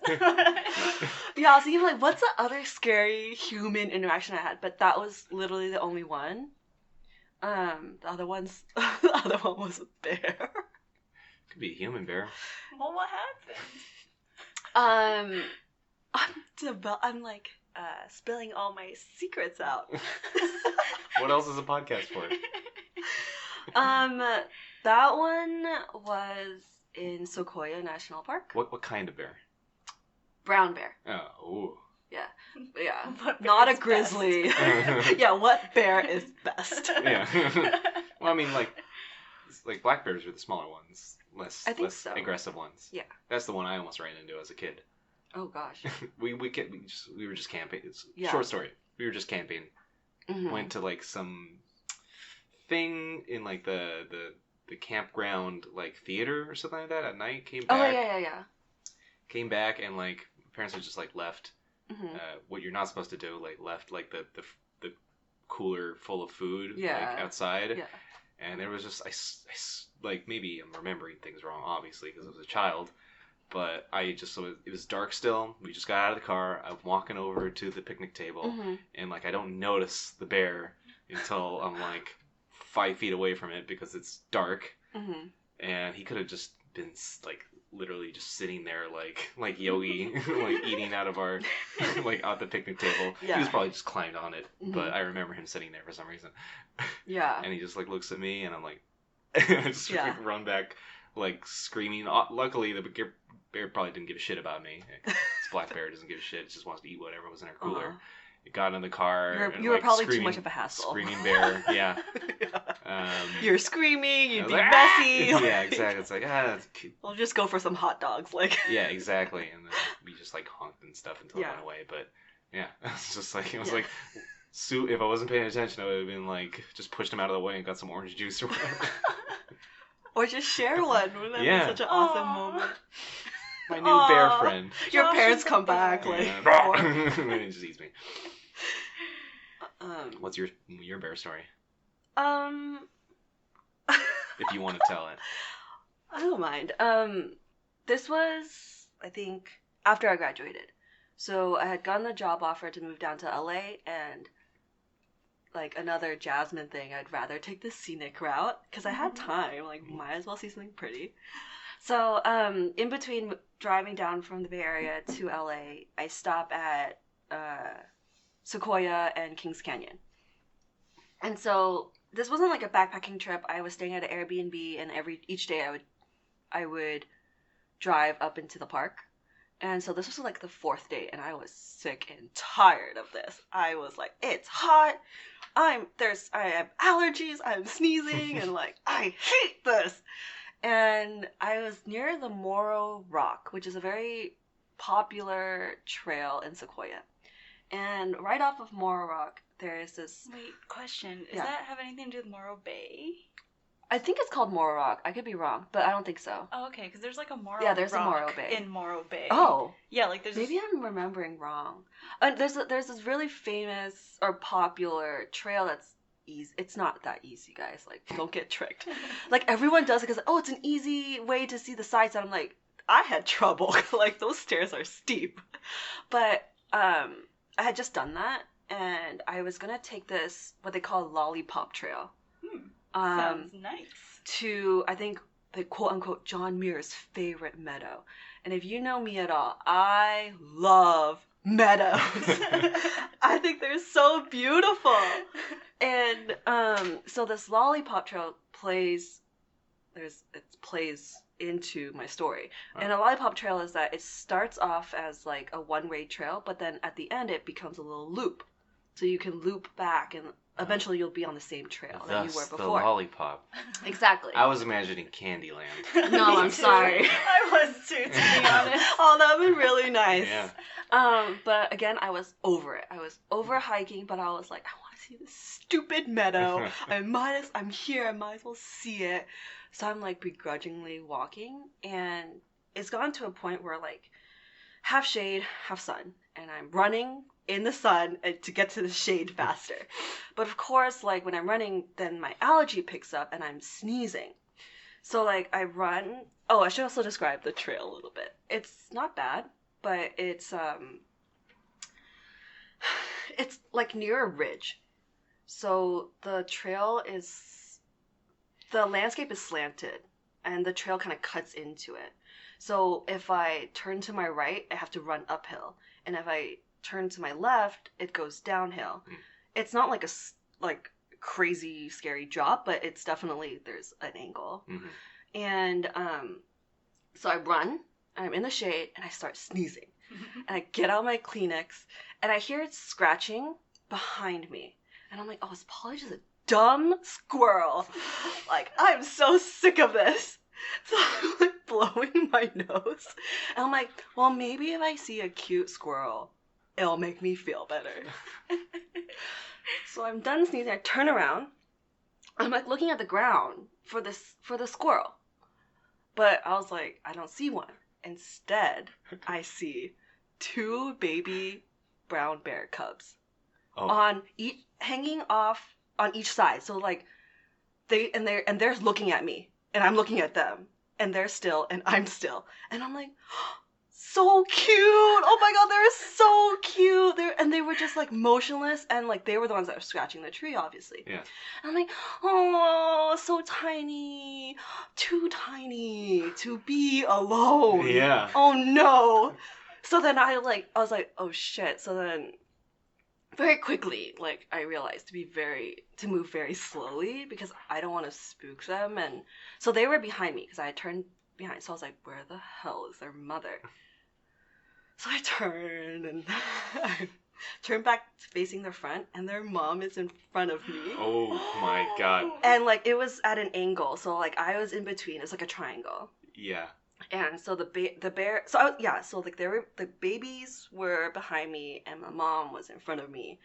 Yeah, I was thinking like, what's the other scary human interaction I had? But that was literally the only one. The other one was a bear. Could be a human bear. Well, what happened? I'm like spilling all my secrets out. What else is a podcast for? That one was in Sequoia National Park. What kind of bear? Brown bear. Oh, ooh. Yeah. What bear Not a is grizzly. best? Yeah, what bear is best? Yeah. Well, I mean, like black bears are the smaller ones, less so. aggressive ones. Yeah. That's the one I almost ran into as a kid. Oh gosh. we were just camping. It's Yeah. Short story. We were just camping. Mhm. Went to like some thing in like the campground like theater or something like that at night. Came Oh back. yeah. Came back and like parents had just like left. Mhm. What you're not supposed to do, like left like the cooler full of food Yeah. like outside. Yeah. And there was just like maybe I'm remembering things wrong, obviously, because I was a child. But it was dark still. We just got out of the car. I'm walking over to the picnic table, Mhm. and like I don't notice the bear until I'm like 5 feet away from it because it's dark. Mhm. And he could have just been like literally just sitting there like Yogi, like eating out of our like at the picnic table. Yeah. He was probably just climbed on it, Mhm. but I remember him sitting there for some reason. Yeah. And he just like looks at me, and I'm like, I just Yeah. run back, like screaming. Luckily, the bear probably didn't give a shit about me. This black bear doesn't give a shit; it just wants to eat whatever was in our cooler. Uh-huh. It got in the car. You were like, probably too screaming- much of a hassle. Screaming bear, yeah. You're screaming. I You're was being like, messy. "Ah!" Yeah, exactly. It's like that's cute. We'll just go for some hot dogs, like. Yeah, exactly. And then we just like honked and stuff until it Yeah. went away. But yeah, it's just like Yeah. like. If I wasn't paying attention, I would have been like just pushed him out of the way and got some orange juice or whatever. Or just share one. Wouldn't that Yeah. be such an awesome Aw. moment? My new Aw. bear friend. Your Josh parents is a come back, bear. like. Yeah. or- And it just eats me. um. What's your bear story? Um. If you want to tell it. I don't mind. This was, I think, after I graduated. So I had gotten a job offer to move down to LA, and like another Jasmine thing, I'd rather take the scenic route because I had time. Like, might as well see something pretty. So, in between driving down from the Bay Area to LA, I stop at Sequoia and Kings Canyon. And so this wasn't like a backpacking trip. I was staying at an Airbnb, and each day I would drive up into the park. And so this was like the 4th day, and I was sick and tired of this. I was like, it's hot. I have allergies. I'm sneezing, and like I hate this. And I was near the Morro Rock, which is a very popular trail in Sequoia. And right off of Morro Rock, there is this. Wait, question. Does Yeah. that have anything to do with Morro Bay? I think it's called Morro Rock. I could be wrong, but I don't think so. Oh, okay, because there's like a Morro Yeah, there's a Rock Morro Bay. in Morro Bay. Oh, Yeah, like there's maybe I'm remembering wrong. There's this really famous or popular trail that's easy. It's not that easy, guys. Like, don't get tricked. Like, everyone does it because, oh, it's an easy way to see the sights. And I'm like, I had trouble. Like, those stairs are steep. But I had just done that, and I was going to take this, what they call Lollipop Trail. Sounds nice. To, I think, the quote-unquote John Muir's favorite meadow. And if you know me at all, I love meadows. I think they're so beautiful. And so this Lollipop Trail plays it plays into my story. Wow. And a lollipop trail is that it starts off as like a one-way trail, but then at the end it becomes a little loop. So you can loop back and eventually you'll be on the same trail that you were Thus the before. lollipop. Exactly. I was imagining Candyland. No, I'm Me too. sorry. I was too, to be honest. Oh, that would be really nice. Yeah. But again, I was over it. I was over hiking, but I was like, I want to see this stupid meadow. I'm here. I might as well see it. So I'm like begrudgingly walking, and it's gotten to a point where like half shade, half sun, and I'm running in the sun to get to the shade faster. But of course, like when I'm running, then my allergy picks up and I'm sneezing. So like I run. Oh, I should also describe the trail a little bit. It's not bad, but it's like near a ridge. So the landscape is slanted and the trail kind of cuts into it. So if I turn to my right, I have to run uphill. And if I turn to my left, it goes downhill. It's not like a crazy scary drop, but it's definitely, there's an angle. And so I run, and I'm in the shade, and I start sneezing. And I get out my Kleenex, and I hear it scratching behind me. And I'm like, oh, it's probably just a dumb squirrel. Like, I'm so sick of this. So I'm like blowing my nose. And I'm like, well, maybe if I see a cute squirrel, it'll make me feel better. So I'm done sneezing. I turn around. I'm like looking at the ground for the squirrel. But I was like, I don't see one. Instead, I see 2 baby brown bear cubs hanging off on each side. So like they're looking at me, and I'm looking at them, and they're still, and I'm still, and I'm like, oh, so cute! Oh my god, they're so cute! They were just like motionless, and like they were the ones that were scratching the tree, obviously. Yeah. And I'm like, oh, so tiny, too tiny to be alone. Yeah. Oh no. So then I was like, oh shit. So then very quickly, like I realized to move very slowly because I don't want to spook them. And so they were behind me because I had turned behind. So I was like, where the hell is their mother? So I turned and I turned back facing the front, and their mom is in front of me. Oh my god. And like it was at an angle, so like I was in between. It's like a triangle. Yeah. And so the bear. So like the babies were behind me, and my mom was in front of me.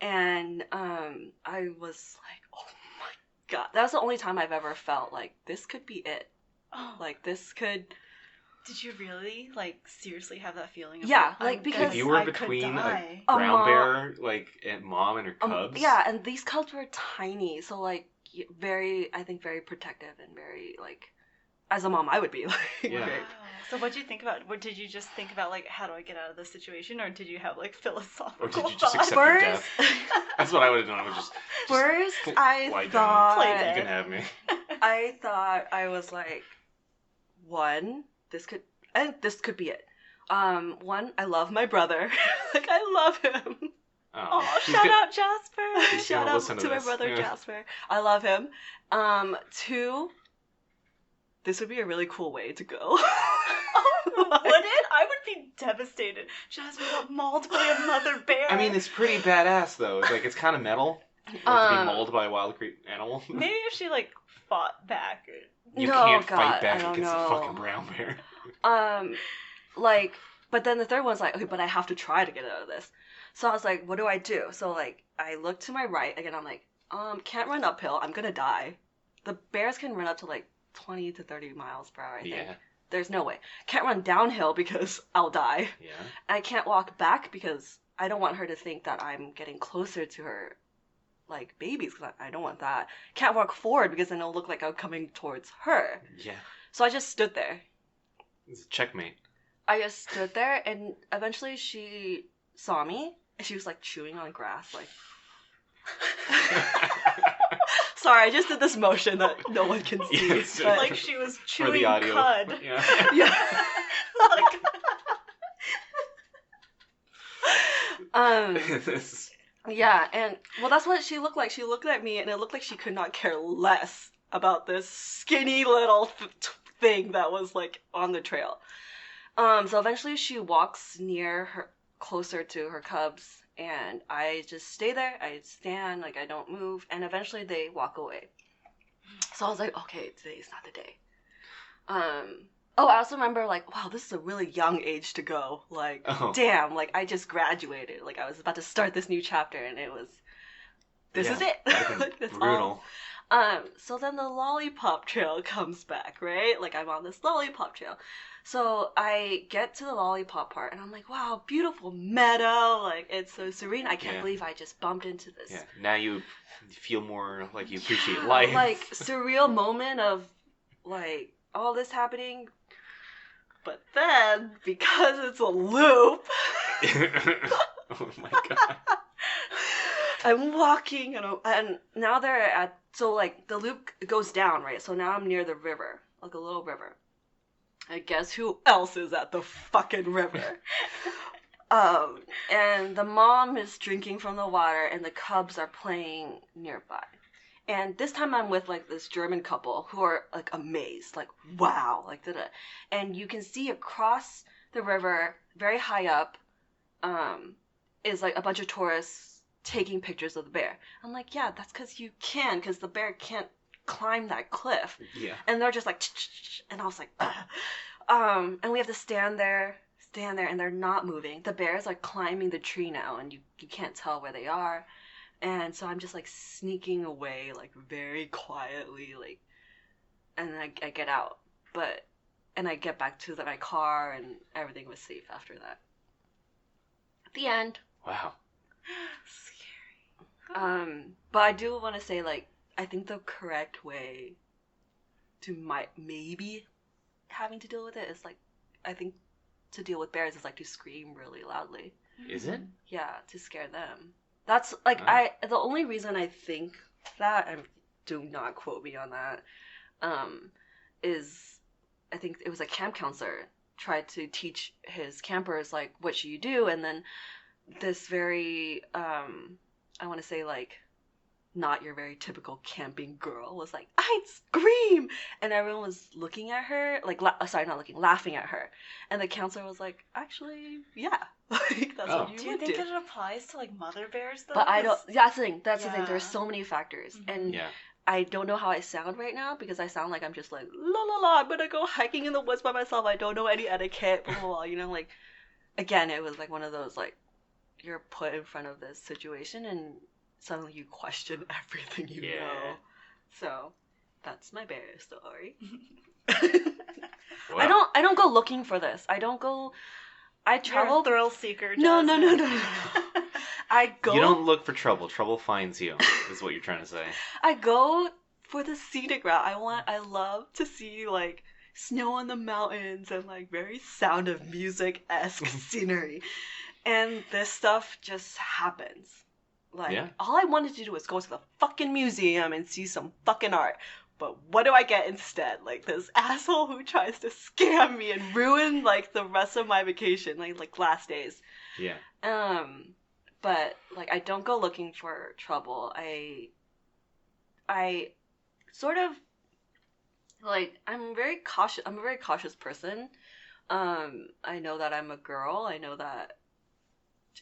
And I was like, oh my god, that was the only time I've ever felt like this could be it. Oh. Like this could. Did you really, like, seriously have that feeling? Of, Yeah, like, because if you were I between could die. a brown bear, like, and mom and her cubs. Yeah, and these cubs were tiny, so, like, very protective and very, like, as a mom, I would be, like, Yeah. very... So what did you think about, did you just think about, like, how do I get out of this situation, or did you have, like, philosophical Or did you just thoughts? accept your death? That's what I would have done. I would just First, I lie thought... Play down. dead. You can have me. I thought, I was like, this could be it. One, I love my brother. Like, I love him. Oh, shout out Jasper. Shout out listen to to my this. brother Yeah. Jasper. I love him. 2, this would be a really cool way to go. Oh, would it? I would be devastated. Jasper got mauled by a mother bear. I mean, it's pretty badass, though. It's kind of metal. Like, to be mauled by a wild animal. Maybe if she, like, fought back. You No, can't God, fight I back don't against know. a fucking brown bear. Like, but then the third one's like, okay, but I have to try to get out of this. So I was like, what do I do? So, like, I look to my right. Again, I'm like, can't run uphill. I'm gonna die. The bears can run up to, like, 20 to 30 miles per hour, I think. Yeah. There's no way. Can't run downhill because I'll die. Yeah. I can't walk back because I don't want her to think that I'm getting closer to her, like, babies, because I don't want that. Can't walk forward because then it'll look like I'm coming towards her. Yeah. So I just stood there. It's a checkmate. I just stood there, and eventually she saw me, and she was, like, chewing on grass, like... Sorry, I just did this motion that no one can see. Yes. but... Like she was For chewing the audio. cud. Yeah. yeah. This- Yeah, and well, that's what she looked like. She looked at me, and it looked like she could not care less about this skinny little thing that was like on the trail. So eventually she walks closer to her cubs, and I just stay there. I stand, like I don't move, and eventually they walk away. So I was like, okay, today is not the day. Oh, I also remember, like, wow, this is a really young age to go. Like, damn, like, I just graduated. Like, I was about to start this new chapter, and it was, this is it. Like, that's brutal. So then the lollipop trail comes back, right? Like, I'm on this lollipop trail. So I get to the lollipop part, and I'm like, wow, beautiful meadow. Like, it's so serene. I can't believe I just bumped into this. Yeah, now you feel more like you appreciate life. Like, surreal moment of, like, all this happening. But then, because it's a loop... Oh my god. I'm walking, and now they're at... So, like, the loop goes down, right? So now I'm near the river, like a little river. I guess who else is at the fucking river? And the mom is drinking from the water, and the cubs are playing nearby. And this time I'm with, like, this German couple who are, like, amazed. Like, wow. Like, da-da. And you can see across the river, very high up, is, like, a bunch of tourists taking pictures of the bear. I'm like, yeah, that's because you can, because the bear can't climb that cliff. Yeah. And they're just like, and I was like, and we have to stand there, and they're not moving. The bear's, like, climbing the tree now, and you can't tell where they are. And so I'm just, like, sneaking away, like, very quietly, like, and I get out. And I get back to my car, and everything was safe after that. The end. Wow. Scary. But I do want to say, like, I think the correct way to maybe having to deal with it is, like, I think to deal with bears is, like, to scream really loudly. Is it? Yeah, to scare them. That's, like, the only reason I think that, and do not quote me on that, is I think it was a camp counselor tried to teach his campers, like, what should you do, and then this very, I want to say, like, not your very typical camping girl was like, I'd scream! And everyone was looking at her, like, laughing at her. And the counselor was like, actually, yeah. Like, that's what you would do. Do you think it applies to, like, mother bears, though? But I don't, that's the thing, there's so many factors. Mm-hmm. And I don't know how I sound right now, because I sound like I'm just like, la la la, I'm gonna go hiking in the woods by myself, I don't know any etiquette, blah blah blah, you know, like, again, it was like one of those, like, you're put in front of this situation, and suddenly you question everything you know. So, that's my bear story. Wow. I don't go looking for this. I travel. You're a thrill seeker, No. Jasmine. I go. You don't look for trouble. Trouble finds you, is what you're trying to say. I go for the scenic route. I love to see, like, snow on the mountains and, like, very Sound of Music-esque scenery. And this stuff just happens. Like, all I wanted to do was go to the fucking museum and see some fucking art. But what do I get instead? Like, this asshole who tries to scam me and ruin, like, the rest of my vacation, like last days. Yeah. But, like, I don't go looking for trouble. I sort of, like, I'm a very cautious person. I know that I'm a girl. I know that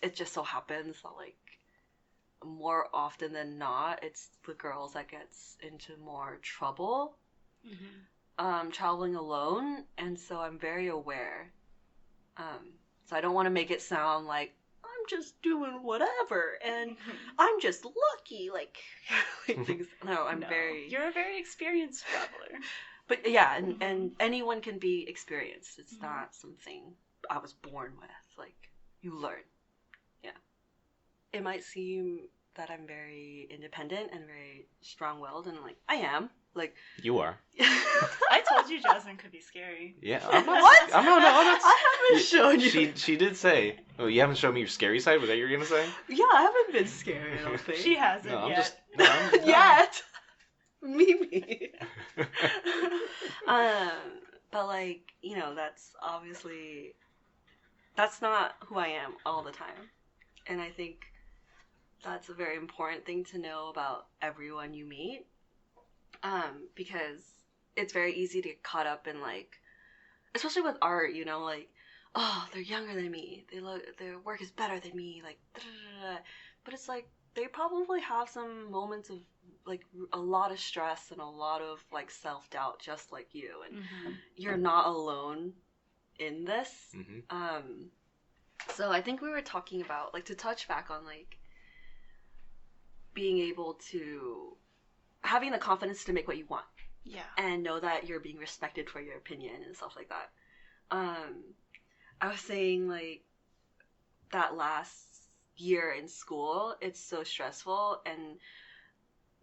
it just so happens that, like, more often than not, it's the girls that gets into more trouble. Traveling alone, and so I'm very aware. So I don't want to make it sound like I'm just doing whatever, and I'm just lucky, like things. No, You're a very experienced traveler. But yeah, and anyone can be experienced. It's not something I was born with. Like, you learn. Yeah. It might seem that I'm very independent and very strong-willed, and, like, I am. Like, you are. I told you Jasmine could be scary. Yeah. What? I haven't shown you. She did say. Oh, you haven't shown me your scary side. Was that what you were gonna say? Yeah, I haven't been scary. I don't think She hasn't yet. Yet. Mimi. But, like, you know, that's obviously, that's not who I am all the time, and I think that's a very important thing to know about everyone you meet. Because it's very easy to get caught up in like, especially with art, you know, like, oh, they're younger than me, their work is better than me, like, but it's like they probably have some moments of like a lot of stress and a lot of like self-doubt just like you, and you're not alone in this. So I think we were talking about, like, to touch back on like being able to having the confidence to make what you want, and know that you're being respected for your opinion and stuff like that. I was saying, like, that last year in school, it's so stressful and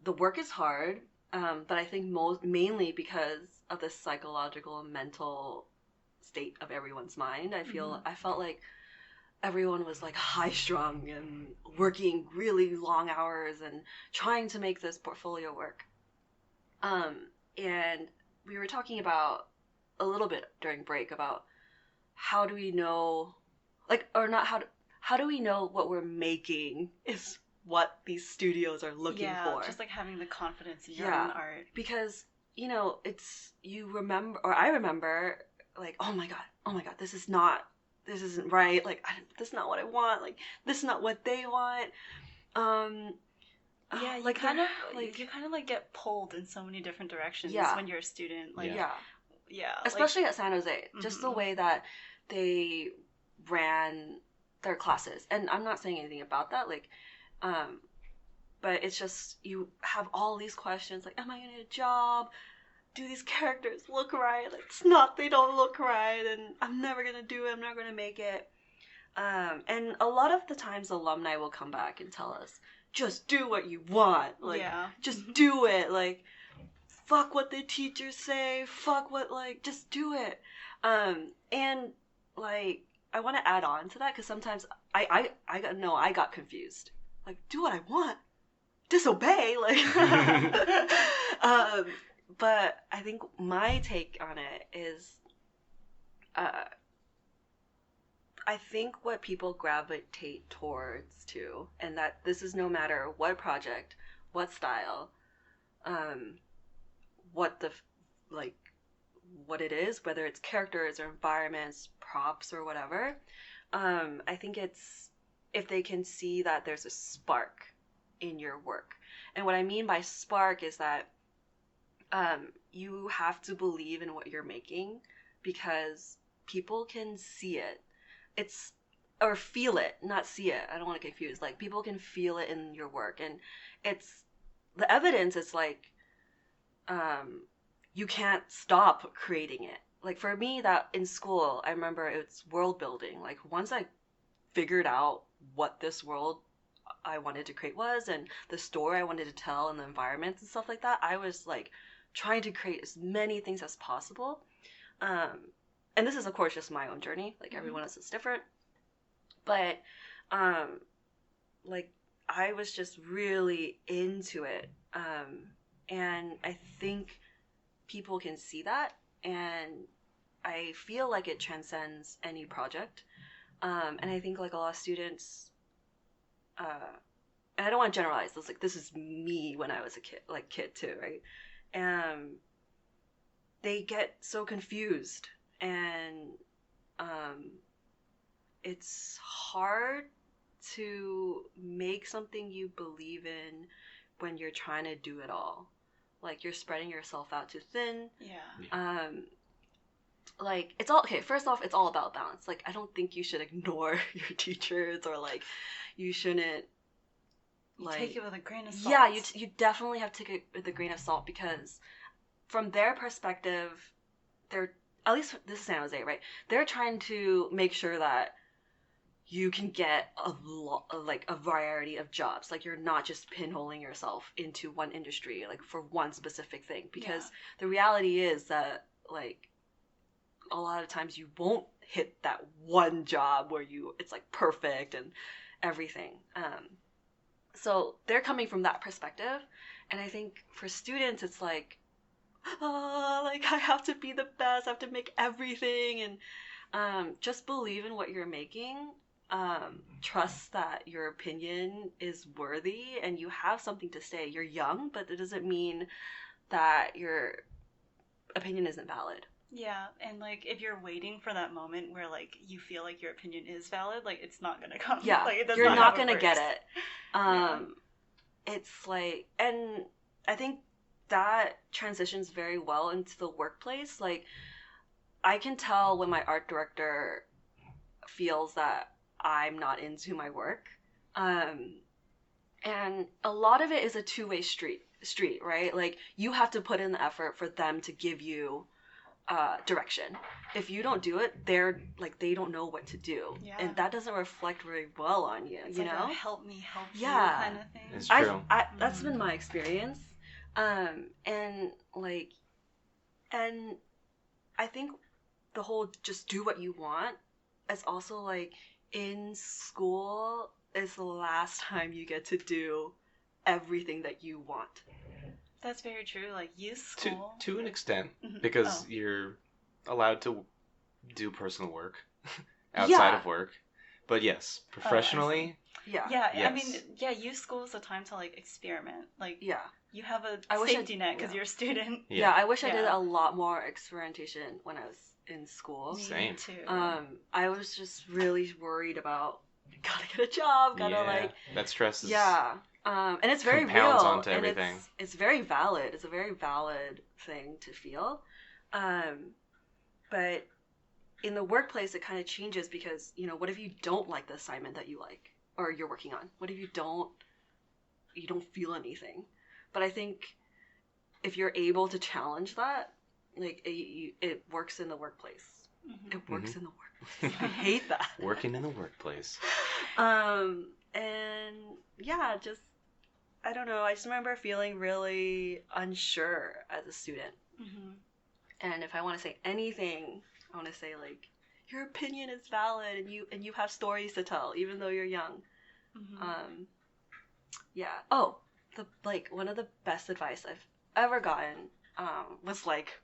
the work is hard, but I think mainly because of the psychological and mental state of everyone's mind. I felt like everyone was like high strung and working really long hours and trying to make this portfolio work. And we were talking about a little bit during break about how do we know, like, or not how do we know what we're making is what these studios are looking for. Just like having the confidence in your own art. Because, you know, I remember like, oh my god, this isn't right, like, this is not what I want, like, this is not what they want. You like, kind of like get pulled in so many different directions when you're a student, like, especially at San Jose, just the way that they ran their classes. And I'm not saying anything about that, like, but it's just, you have all these questions, like, am I gonna get a job? Do these characters look right? Like, they don't look right, and I'm never gonna do it, I'm not gonna make it. And a lot of the times alumni will come back and tell us, just do what you want, like, just do it, like, fuck what the teachers say, fuck what, like, just do it. And, like, I want to add on to that, because sometimes I got confused. Like, do what I want, disobey, like. But I think my take on it is, I think what people gravitate towards too, and that this is no matter what project, what style, what it is, whether it's characters or environments, props or whatever. I think it's if they can see that there's a spark in your work. And what I mean by spark is that you have to believe in what you're making, because people can see it. Or feel it, not see it. I don't want to get confused. Like, people can feel it in your work, and it's the evidence is like, you can't stop creating it. Like, for me, that in school, I remember it's world building. Like, once I figured out what this world I wanted to create was, and the story I wanted to tell, and the environments and stuff like that, I was like trying to create as many things as possible. And this is, of course, just my own journey. Like, everyone else is different. But, like, I was just really into it. And I think people can see that. And I feel like it transcends any project. And I think, like, a lot of students, and I don't want to generalize this. Like, this is me when I was a kid too, right? They get so confused. And it's hard to make something you believe in when you're trying to do it all. Like, you're spreading yourself out too thin. Like, it's all okay. First off, it's all about balance. Like, I don't think you should ignore your teachers, or like, you shouldn't, like, take it with a grain of salt. Yeah, you definitely have to take it with a grain of salt, because from their perspective, they're, at least this is San Jose, right? They're trying to make sure that you can get a variety of jobs. Like, you're not just pinholing yourself into one industry, like, for one specific thing. Because the reality is that, like, a lot of times you won't hit that one job where it's like perfect and everything. So they're coming from that perspective. And I think for students, it's like, like, I have to be the best, I have to make everything, and just believe in what you're making. Trust that your opinion is worthy and you have something to say. You're young, but it doesn't mean that your opinion isn't valid. Yeah, and like if you're waiting for that moment where like you feel like your opinion is valid, like it's not gonna come. Yeah, like, you're not gonna gonna get it. It's like, and I think that transitions very well into the workplace. Like, I can tell when my art director feels that I'm not into my work. And a lot of it is a two-way street, right? Like, you have to put in the effort for them to give you direction. If you don't do it, they're like, they don't know what to do. Yeah. And that doesn't reflect very well on you, it's you like know? a help me help you Yeah. kind of thing. It's true. That's been my experience. And like, and I think the whole just do what you want is also like, in school is the last time you get to do everything that you want. That's very true. Like youth school. To an extent, Mhm. because you're allowed to do personal work outside of work. But yes, professionally, Yeah. Yeah, Yes. I mean, yeah, youth school is a time to like experiment. Like, Yeah. you have a I wish safety net because you're a student. Yeah, I wish I did Yeah. a lot more experimentation when I was in school. Me Same. too. I was just really worried about, gotta get a job, gotta like, that stress is and it's very compounds real, onto and everything. it's very valid. It's a very valid thing to feel, but in the workplace it kind of changes because, you know, what if you don't like the assignment that you like or you're working on? What if you don't feel anything? But I think if you're able to challenge that, like it works in the workplace. Mhm. It works in the workplace. I hate that. Working in the workplace. And yeah, just, I don't know. I just remember feeling really unsure as a student. Mhm. And if I want to say anything, I want to say like, your opinion is valid, and you have stories to tell, even though you're young. Mhm. Yeah. Oh, one of the best advice I've ever gotten was like,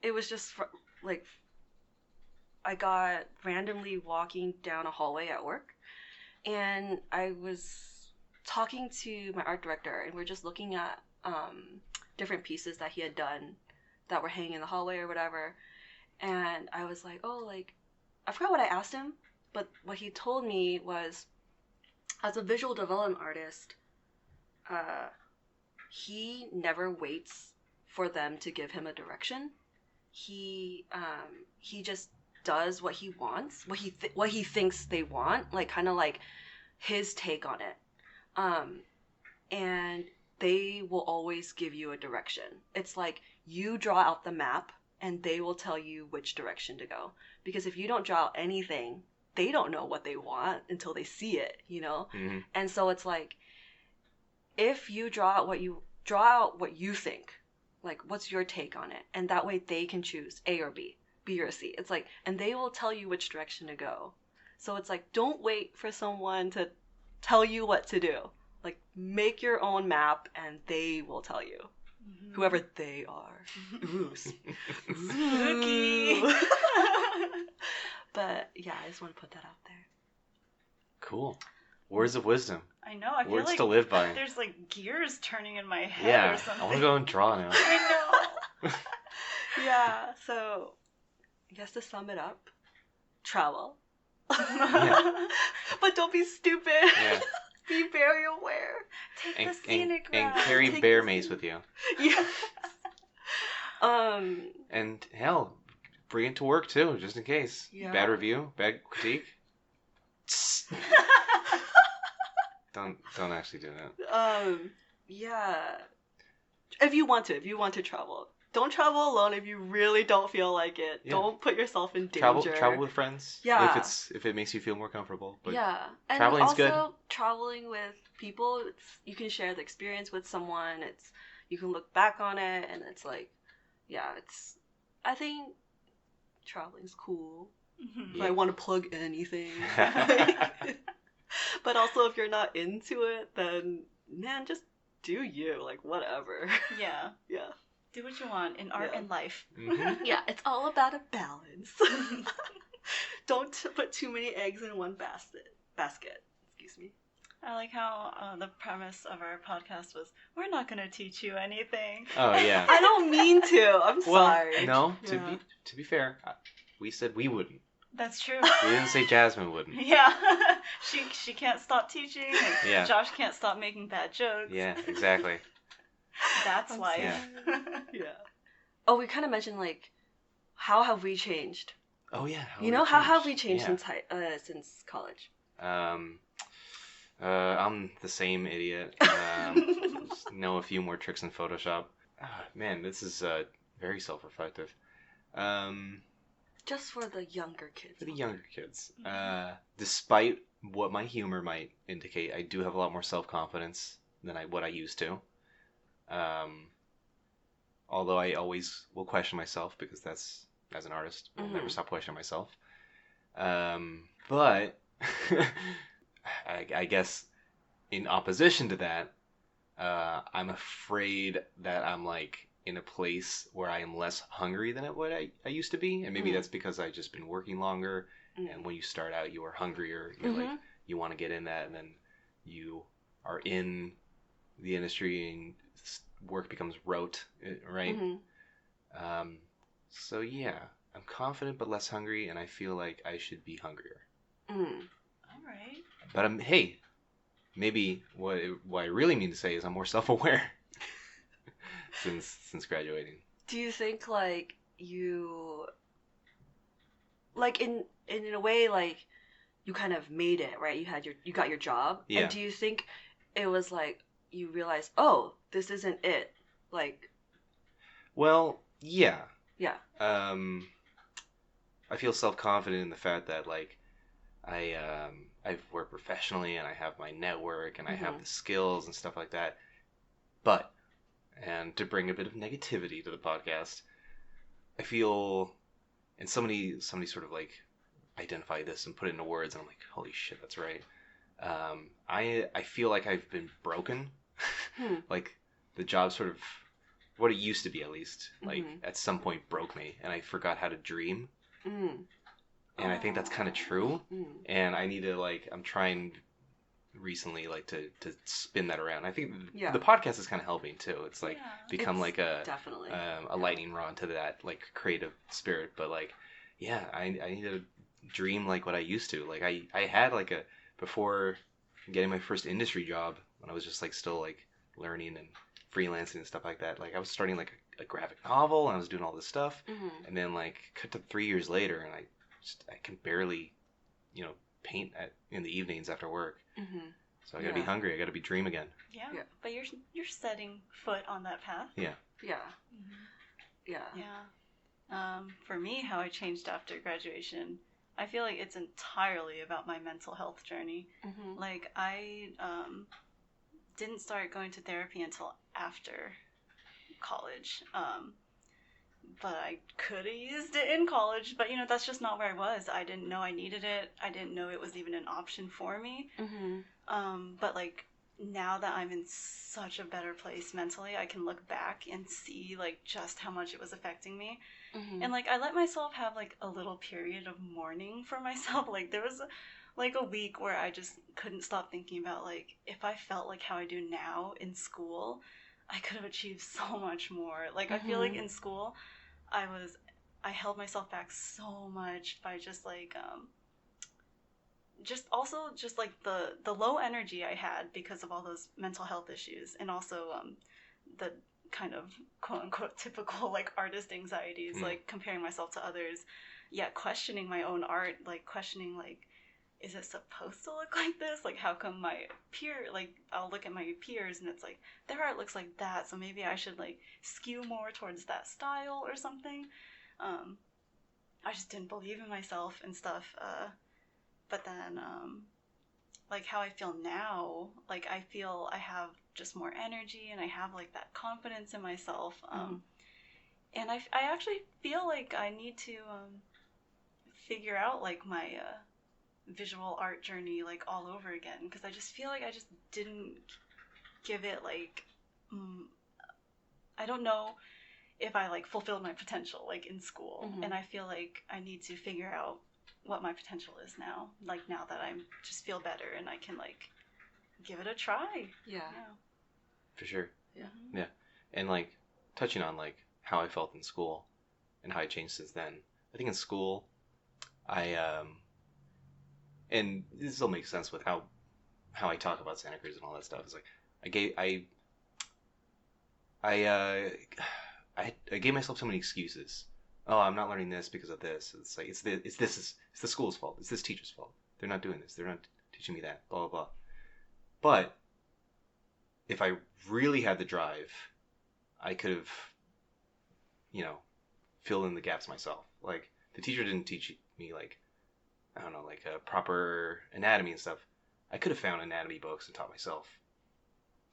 it was just like, I got randomly walking down a hallway at work, and I was talking to my art director, and we're just looking at different pieces that he had done that were hanging in the hallway or whatever. And I was like, oh, like, I forgot what I asked him, but what he told me was, as a visual development artist, he never waits for them to give him a direction. He just does what he wants, what he thinks they want, like kind of like his take on it. And they will always give you a direction. It's like you draw out the map and they will tell you which direction to go. Because if you don't draw out anything, they don't know what they want until they see it, you know? Mm-hmm. And so it's like, if you draw out what you think, like what's your take on it, and that way they can choose A or B or C. It's like, and they will tell you which direction to go. So it's like, don't wait for someone to tell you what to do. Like, make your own map and they will tell you. Mhm. Whoever they are. Ooh. Spooky. But yeah, I just want to put that out there. Cool. Words of wisdom. I know. I feel Words like to live by. there's like gears turning in my head Yeah, or something. I want to go and draw now. I know. Yeah, so I guess to sum it up, travel. Yeah. But don't be stupid. Yeah. Be very aware. Take the scenic and route. carry Take bear the mace with you. Yeah. And hell, bring it to work too, just in case. Yeah. Bad review, bad critique. Don't actually do that. Yeah. If you want to travel. Don't travel alone if you really don't feel like it. Yeah. Don't put yourself in danger. Travel with friends. Yeah. If it makes you feel more comfortable. But yeah. And traveling's also, good. traveling with people, you can share the experience with someone. You can look back on it, and it's like, yeah, I think traveling's cool. Mhm. If I want to plug anything. But also, if you're not into it, then, man, just do you. Like, whatever. Yeah. Yeah. Do what you want in art Yeah. and life. Mhm. Yeah, it's all about a balance. Don't put too many eggs in one basket. Excuse me. I like how the premise of our podcast was, we're not going to teach you anything. Oh yeah. I don't mean to. I'm Well, sorry. no. Yeah. To be fair, we said we wouldn't. That's true. We didn't say Jasmine wouldn't. Yeah. she can't stop teaching, and Yeah. Josh can't stop making bad jokes. Yeah, exactly. That's I'm life. Yeah. Oh, we kind of mentioned like, how have we changed? Oh yeah. How have we changed Yeah. since college? I'm the same idiot. Just know a few more tricks in Photoshop. Man, this is very self-reflective. Just for the younger kids. For the younger kids, despite what my humor might indicate, I do have a lot more self-confidence than what I used to. Although I always will question myself, because that's, as an artist, I'll never stop questioning myself. But I guess in opposition to that, I'm afraid that I'm like in a place where I am less hungry than what I used to be, and maybe that's because I've just been working longer. And when you start out, you are hungrier. You're like, you want to get in that, and then you are in the industry and work becomes rote, right? So yeah, I'm confident but less hungry, and I feel like I should be hungrier. All right. But hey, maybe what I really mean to say is I'm more self-aware since graduating. Do you think like you, like in a way, like you kind of made it, right? You got your job. Yeah. And do you think it was like you realized, oh, this isn't it? Like, well, yeah. Yeah. I feel self-confident in the fact that like I've worked professionally, and I have my network, and I have the skills and stuff like that. But, and to bring a bit of negativity to the podcast, I feel, and somebody sort of like identify this and put it into words, and I'm like, holy shit, that's right. I feel like I've been broken. Like the job sort of, what it used to be at least, like at some point broke me, and I forgot how to dream. And I think that's kind of true. And I need to like, I'm trying recently like to spin that around. I think the podcast is kind of helping too. It's like become like definitely a lightning rod to that like creative spirit. But like, yeah, I need to dream like what I used to. Like I had like before getting my first industry job, when I was just like still like learning and freelancing and stuff like that. Like I was starting like a graphic novel, and I was doing all this stuff. And then like cut to 3 years later, and I can barely, paint in the evenings after work. So I gotta be hungry. I gotta be dream again. Yeah. But you're setting foot on that path. Yeah. For me, how I changed after graduation, I feel like it's entirely about my mental health journey. Like I didn't start going to therapy until after college. But I could have used it in college, but that's just not where I was. I didn't know I needed it. I didn't know it was even an option for me. But like now that I'm in such a better place mentally, I can look back and see like just how much it was affecting me. And like I let myself have like a little period of mourning for myself. Like there was like a week where I just couldn't stop thinking about like, if I felt like how I do now in school, I could have achieved so much more. Like I feel like in school I held myself back so much by just like just like the low energy I had because of all those mental health issues, and also the kind of quote unquote typical like artist anxieties, like comparing myself to others, yet questioning my own art, like questioning like, is it supposed to look like this? Like how come my I'll look at my peers and it's like their art looks like that, so maybe I should like skew more towards that style or something. I just didn't believe in myself and stuff. But then like how I feel now, like I feel I have just more energy, and I have like that confidence in myself. And I actually feel like I need to figure out like my visual art journey like all over again, because I just feel like I just didn't give it like I don't know if I like fulfilled my potential like in school. And I feel like I need to figure out what my potential is now, like now that I just feel better and I can like give it a try. Yeah. For sure. Yeah. Yeah. And like touching on like how I felt in school and how I changed since then. I think in school I and this will make sense with how I talk about Santa Cruz and all that stuff. It's like I gave myself so many excuses. Oh, I'm not learning this because of this. It's like it's the school's fault. It's this teacher's fault. They're not doing this. They're not teaching me that. Blah blah blah. But if I really had the drive, I could have, filled in the gaps myself. Like the teacher didn't teach me like I don't know, like proper anatomy and stuff. I could have found anatomy books and taught myself.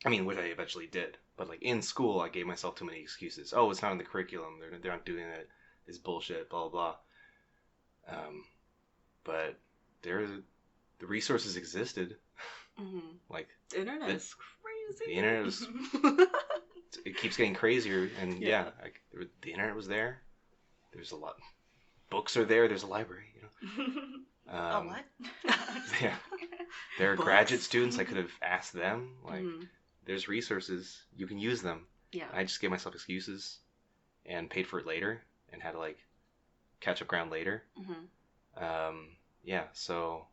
I mean, which I eventually did. But like in school, I gave myself too many excuses. Oh, it's not in the curriculum. They're not doing it. It's bullshit. Blah blah blah. But the resources existed. Mm-hmm. Like the internet is crazy. The internet is. It keeps getting crazier, and the internet was there. There's a lot. Books are there. There's a library. A what? Yeah. There are graduate students. I could have asked them. Like, there's resources. You can use them. Yeah. I just gave myself excuses and paid for it later and had to, like, catch up ground later. Mm-hmm. So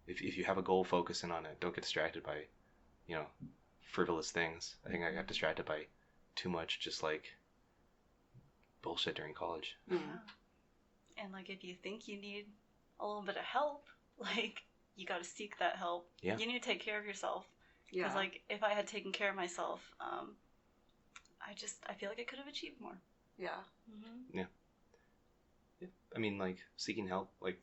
if you have a goal, focus in on it. Don't get distracted by, frivolous things. I think I got distracted by too much just, like, bullshit during college. Yeah. And like if you think you need a little bit of help, like you got to seek that help. Yeah. You need to take care of yourself. Yeah. Because like if I had taken care of myself, I feel like I could have achieved more. Yeah. Mm-hmm. Yeah. I mean, like seeking help, like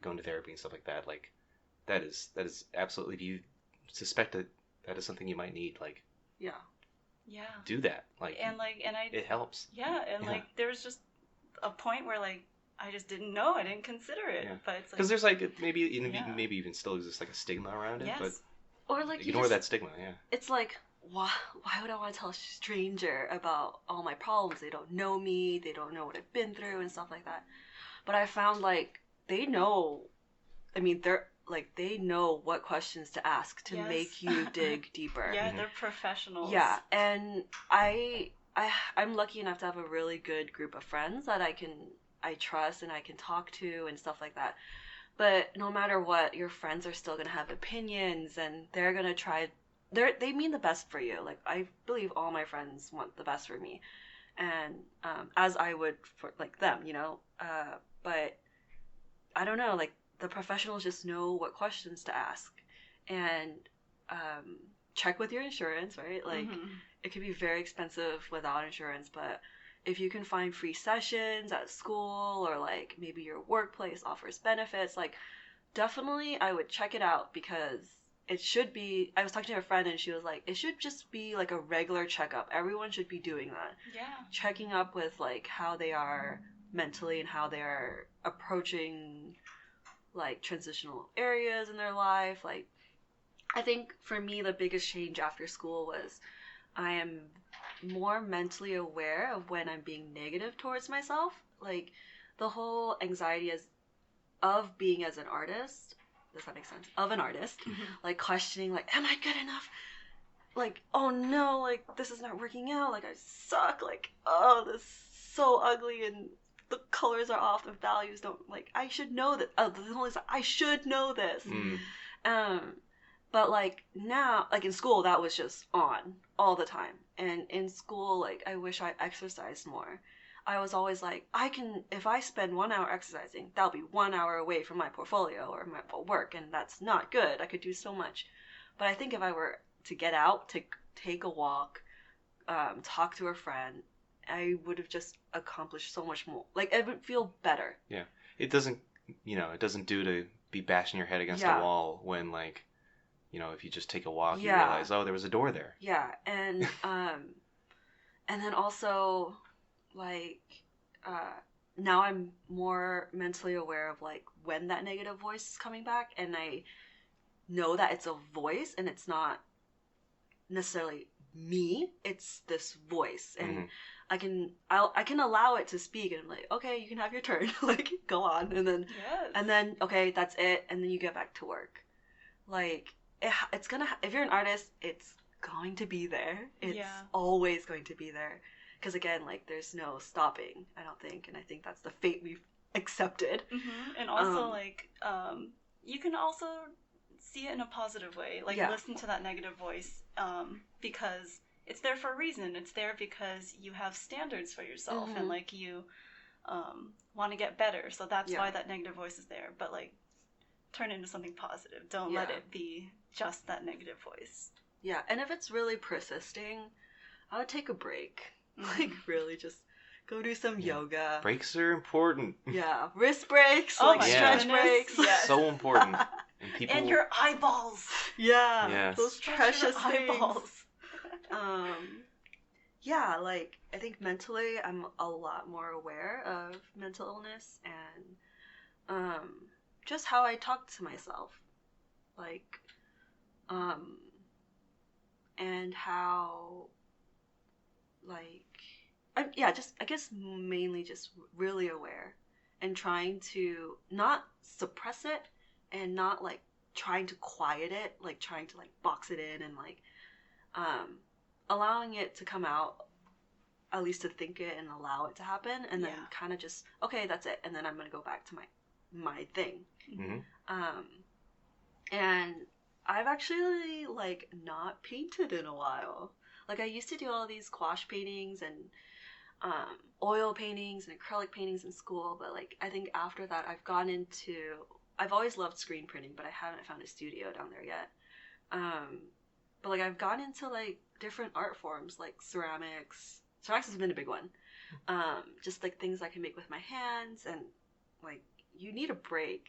going to therapy and stuff like that. Like that is absolutely. If you suspect that is something you might need, like yeah. do that. It helps. Yeah, and like there was just a point where like I just didn't know. I didn't consider it. Yeah. But it's like because there's like maybe even still exists like a stigma around it. Yes. But or like ignore that stigma. Yeah. It's like why would I want to tell a stranger about all my problems? They don't know me. They don't know what I've been through and stuff like that. But I found like they know. I mean, they know what questions to ask to make you dig deeper. Yeah, they're professionals. Yeah, and I'm lucky enough to have a really good group of friends that I trust and I can talk to and stuff like that. But no matter what, your friends are still gonna have opinions and they're gonna try. They mean the best for you. Like I believe all my friends want the best for me, and as I would for like them, But I don't know, like. The professionals just know what questions to ask and check with your insurance, right? Like it can be very expensive without insurance, but if you can find free sessions at school or like maybe your workplace offers benefits, like definitely I would check it out because it should be. I was talking to a friend and she was like, it should just be like a regular checkup. Everyone should be doing that. Yeah. Checking up with like how they are mentally and how they are approaching like transitional areas in their life. Like I think for me the biggest change after school was I am more mentally aware of when I'm being negative towards myself. Like the whole anxiety of being as an artist, does that make sense? Of an artist, like questioning like, am I good enough? Like, oh no, like this is not working out, like I suck, like oh this is so ugly and the colors are off, the values don't, like, I should know that, I should know this. But, like, now, like, in school, that was just on all the time. And in school, like, I wish I exercised more. I was always like, if I spend 1 hour exercising, that'll be 1 hour away from my portfolio or my work, and that's not good. I could do so much. But I think if I were to get out, to take a walk, talk to a friend, I would have just accomplished so much more. Like, it would feel better. Yeah. It doesn't do to be bashing your head against a wall when, like, if you just take a walk, you realize, oh, there was a door there. Yeah. And, and then also, like, now I'm more mentally aware of, like, when that negative voice is coming back, and I know that it's a voice and it's not necessarily me. It's this voice, and Mhm. I can allow it to speak, and I'm like, okay, you can have your turn, like go on, and then okay, that's it, and then you get back to work. Like it's gonna if you're an artist, it's going to be there. It's always going to be there, because again, like there's no stopping. I don't think, and I think that's the fate we've accepted. And also you can also see it in a positive way, like listen to that negative voice, because it's there for a reason. It's there because you have standards for yourself, and like you want to get better, so that's why that negative voice is there. But like turn it into something positive. Don't let it be just that negative voice. Yeah, and if it's really persisting, I would take a break. Like really just go do some yoga. Breaks are important. Yeah, wrist breaks, stretch breaks. Yes. So important. And your eyeballs. Yeah, yes. Those precious eyeballs. Yeah, like I think mentally I'm a lot more aware of mental illness and just how I talk to myself. Like and how like I guess mainly just really aware and trying to not suppress it and not like trying to quiet it, like trying to like box it in and like allowing it to come out, at least to think it and allow it to happen, and then kind of just okay, that's it, and then I'm gonna go back to my thing. And I've actually like not painted in a while. Like I used to do all these gouache paintings and oil paintings and acrylic paintings in school, but like I think after that I've always loved screen printing, but I haven't found a studio down there yet. But like I've gone into like different art forms, like ceramics. Ceramics has been a big one. Just like things I can make with my hands, and like you need a break.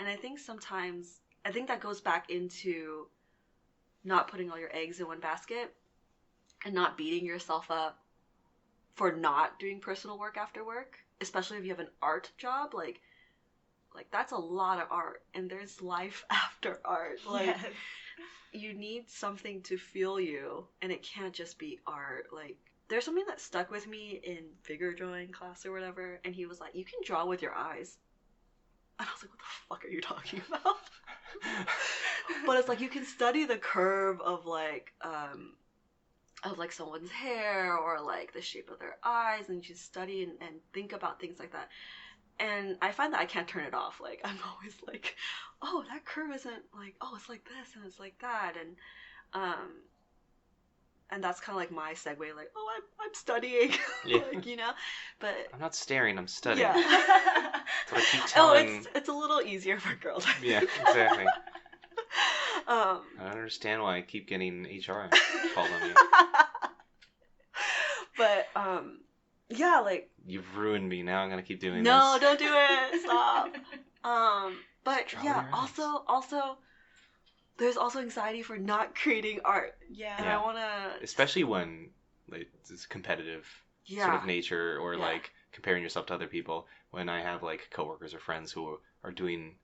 And I think sometimes that goes back into not putting all your eggs in one basket and not beating yourself up for not doing personal work after work, especially if you have an art job. Like that's a lot of art, and there's life after art. Like you need something to fuel you, and it can't just be art. Like there's something that stuck with me in figure drawing class or whatever, and he was like, you can draw with your eyes. And I was like, what the fuck are you talking about? But it's like you can study the curve of like someone's hair or like the shape of their eyes, and you study and think about things like that. And I find that I can't turn it off. Like I'm always like, oh, that curve isn't like, oh, it's like this and it's like that, and that's kind of like my segue. Like, oh, I'm studying, like, you know. But I'm not staring. I'm studying. Yeah. That's what I keep telling. Oh, it's a little easier for girls. Yeah, exactly. I don't understand why I keep getting HR called on me. But yeah, like you've ruined me. Now I'm gonna keep doing this. No, don't do it. Stop. But Draw yeah, your eyes. also there's also anxiety for not creating art. Yeah. And I wanna, especially when like it's competitive sort of nature, or like comparing yourself to other people. When I have like coworkers or friends who are doing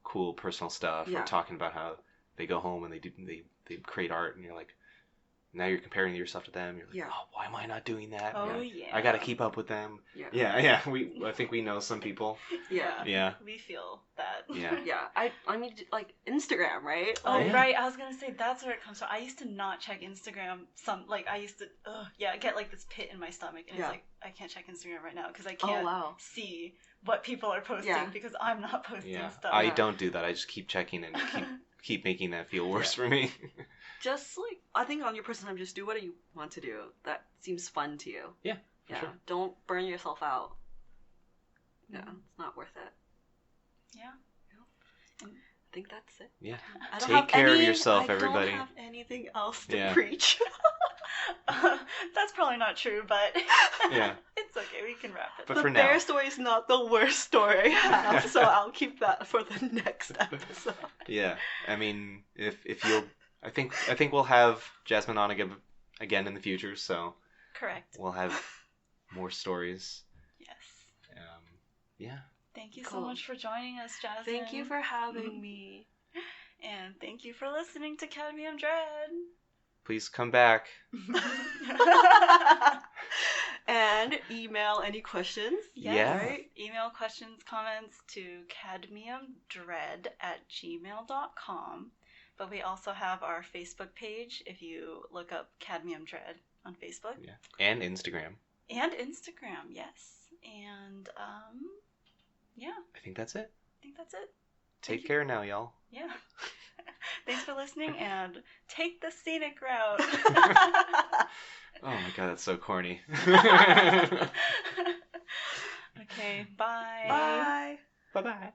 cool personal stuff, or talking about how they go home and they create art, and you're like, now you're comparing yourself to them. You're like, oh, why am I not doing that? Oh yeah. I gotta keep up with them. Yeah. I think we know some people. Yeah. We feel that. Yeah. I mean, like Instagram, right? Oh, right. I was gonna say that's where it comes from. I used to not check Instagram. I used to, get like this pit in my stomach, and it's like I can't check Instagram right now because I can't see what people are posting because I'm not posting stuff. I don't do that. I just keep checking and keep making that feel worse for me. Just like, I think on your personal time, just do what you want to do. That seems fun to you. Yeah. Sure. Don't burn yourself out. Yeah, it's not worth it. Yeah. I think that's it. Yeah. I don't Take care of yourself, everybody. I don't have anything else to preach. That's probably not true, but yeah, it's okay. We can wrap it. But the for now, bear story is not the worst story I have, so I'll keep that for the next episode. Yeah, I mean, if you'll, I think we'll have Jasmine on again in the future, so correct. We'll have more stories. Yes. Yeah. Thank you so much for joining us, Jasmine. Thank you for having me. And thank you for listening to Cadmium Dread. please come back. And email any questions. Yeah. Right? Email questions, comments to cadmiumdread@gmail.com. But we also have our Facebook page if you look up Cadmium Dread on Facebook. Yeah. And Instagram. And Instagram, yes. And, yeah. I think that's it. I think that's it. Take care now, y'all. Yeah. Thanks for listening, and take the scenic route. Oh my god, that's so corny. Okay, bye. Bye. Bye-bye.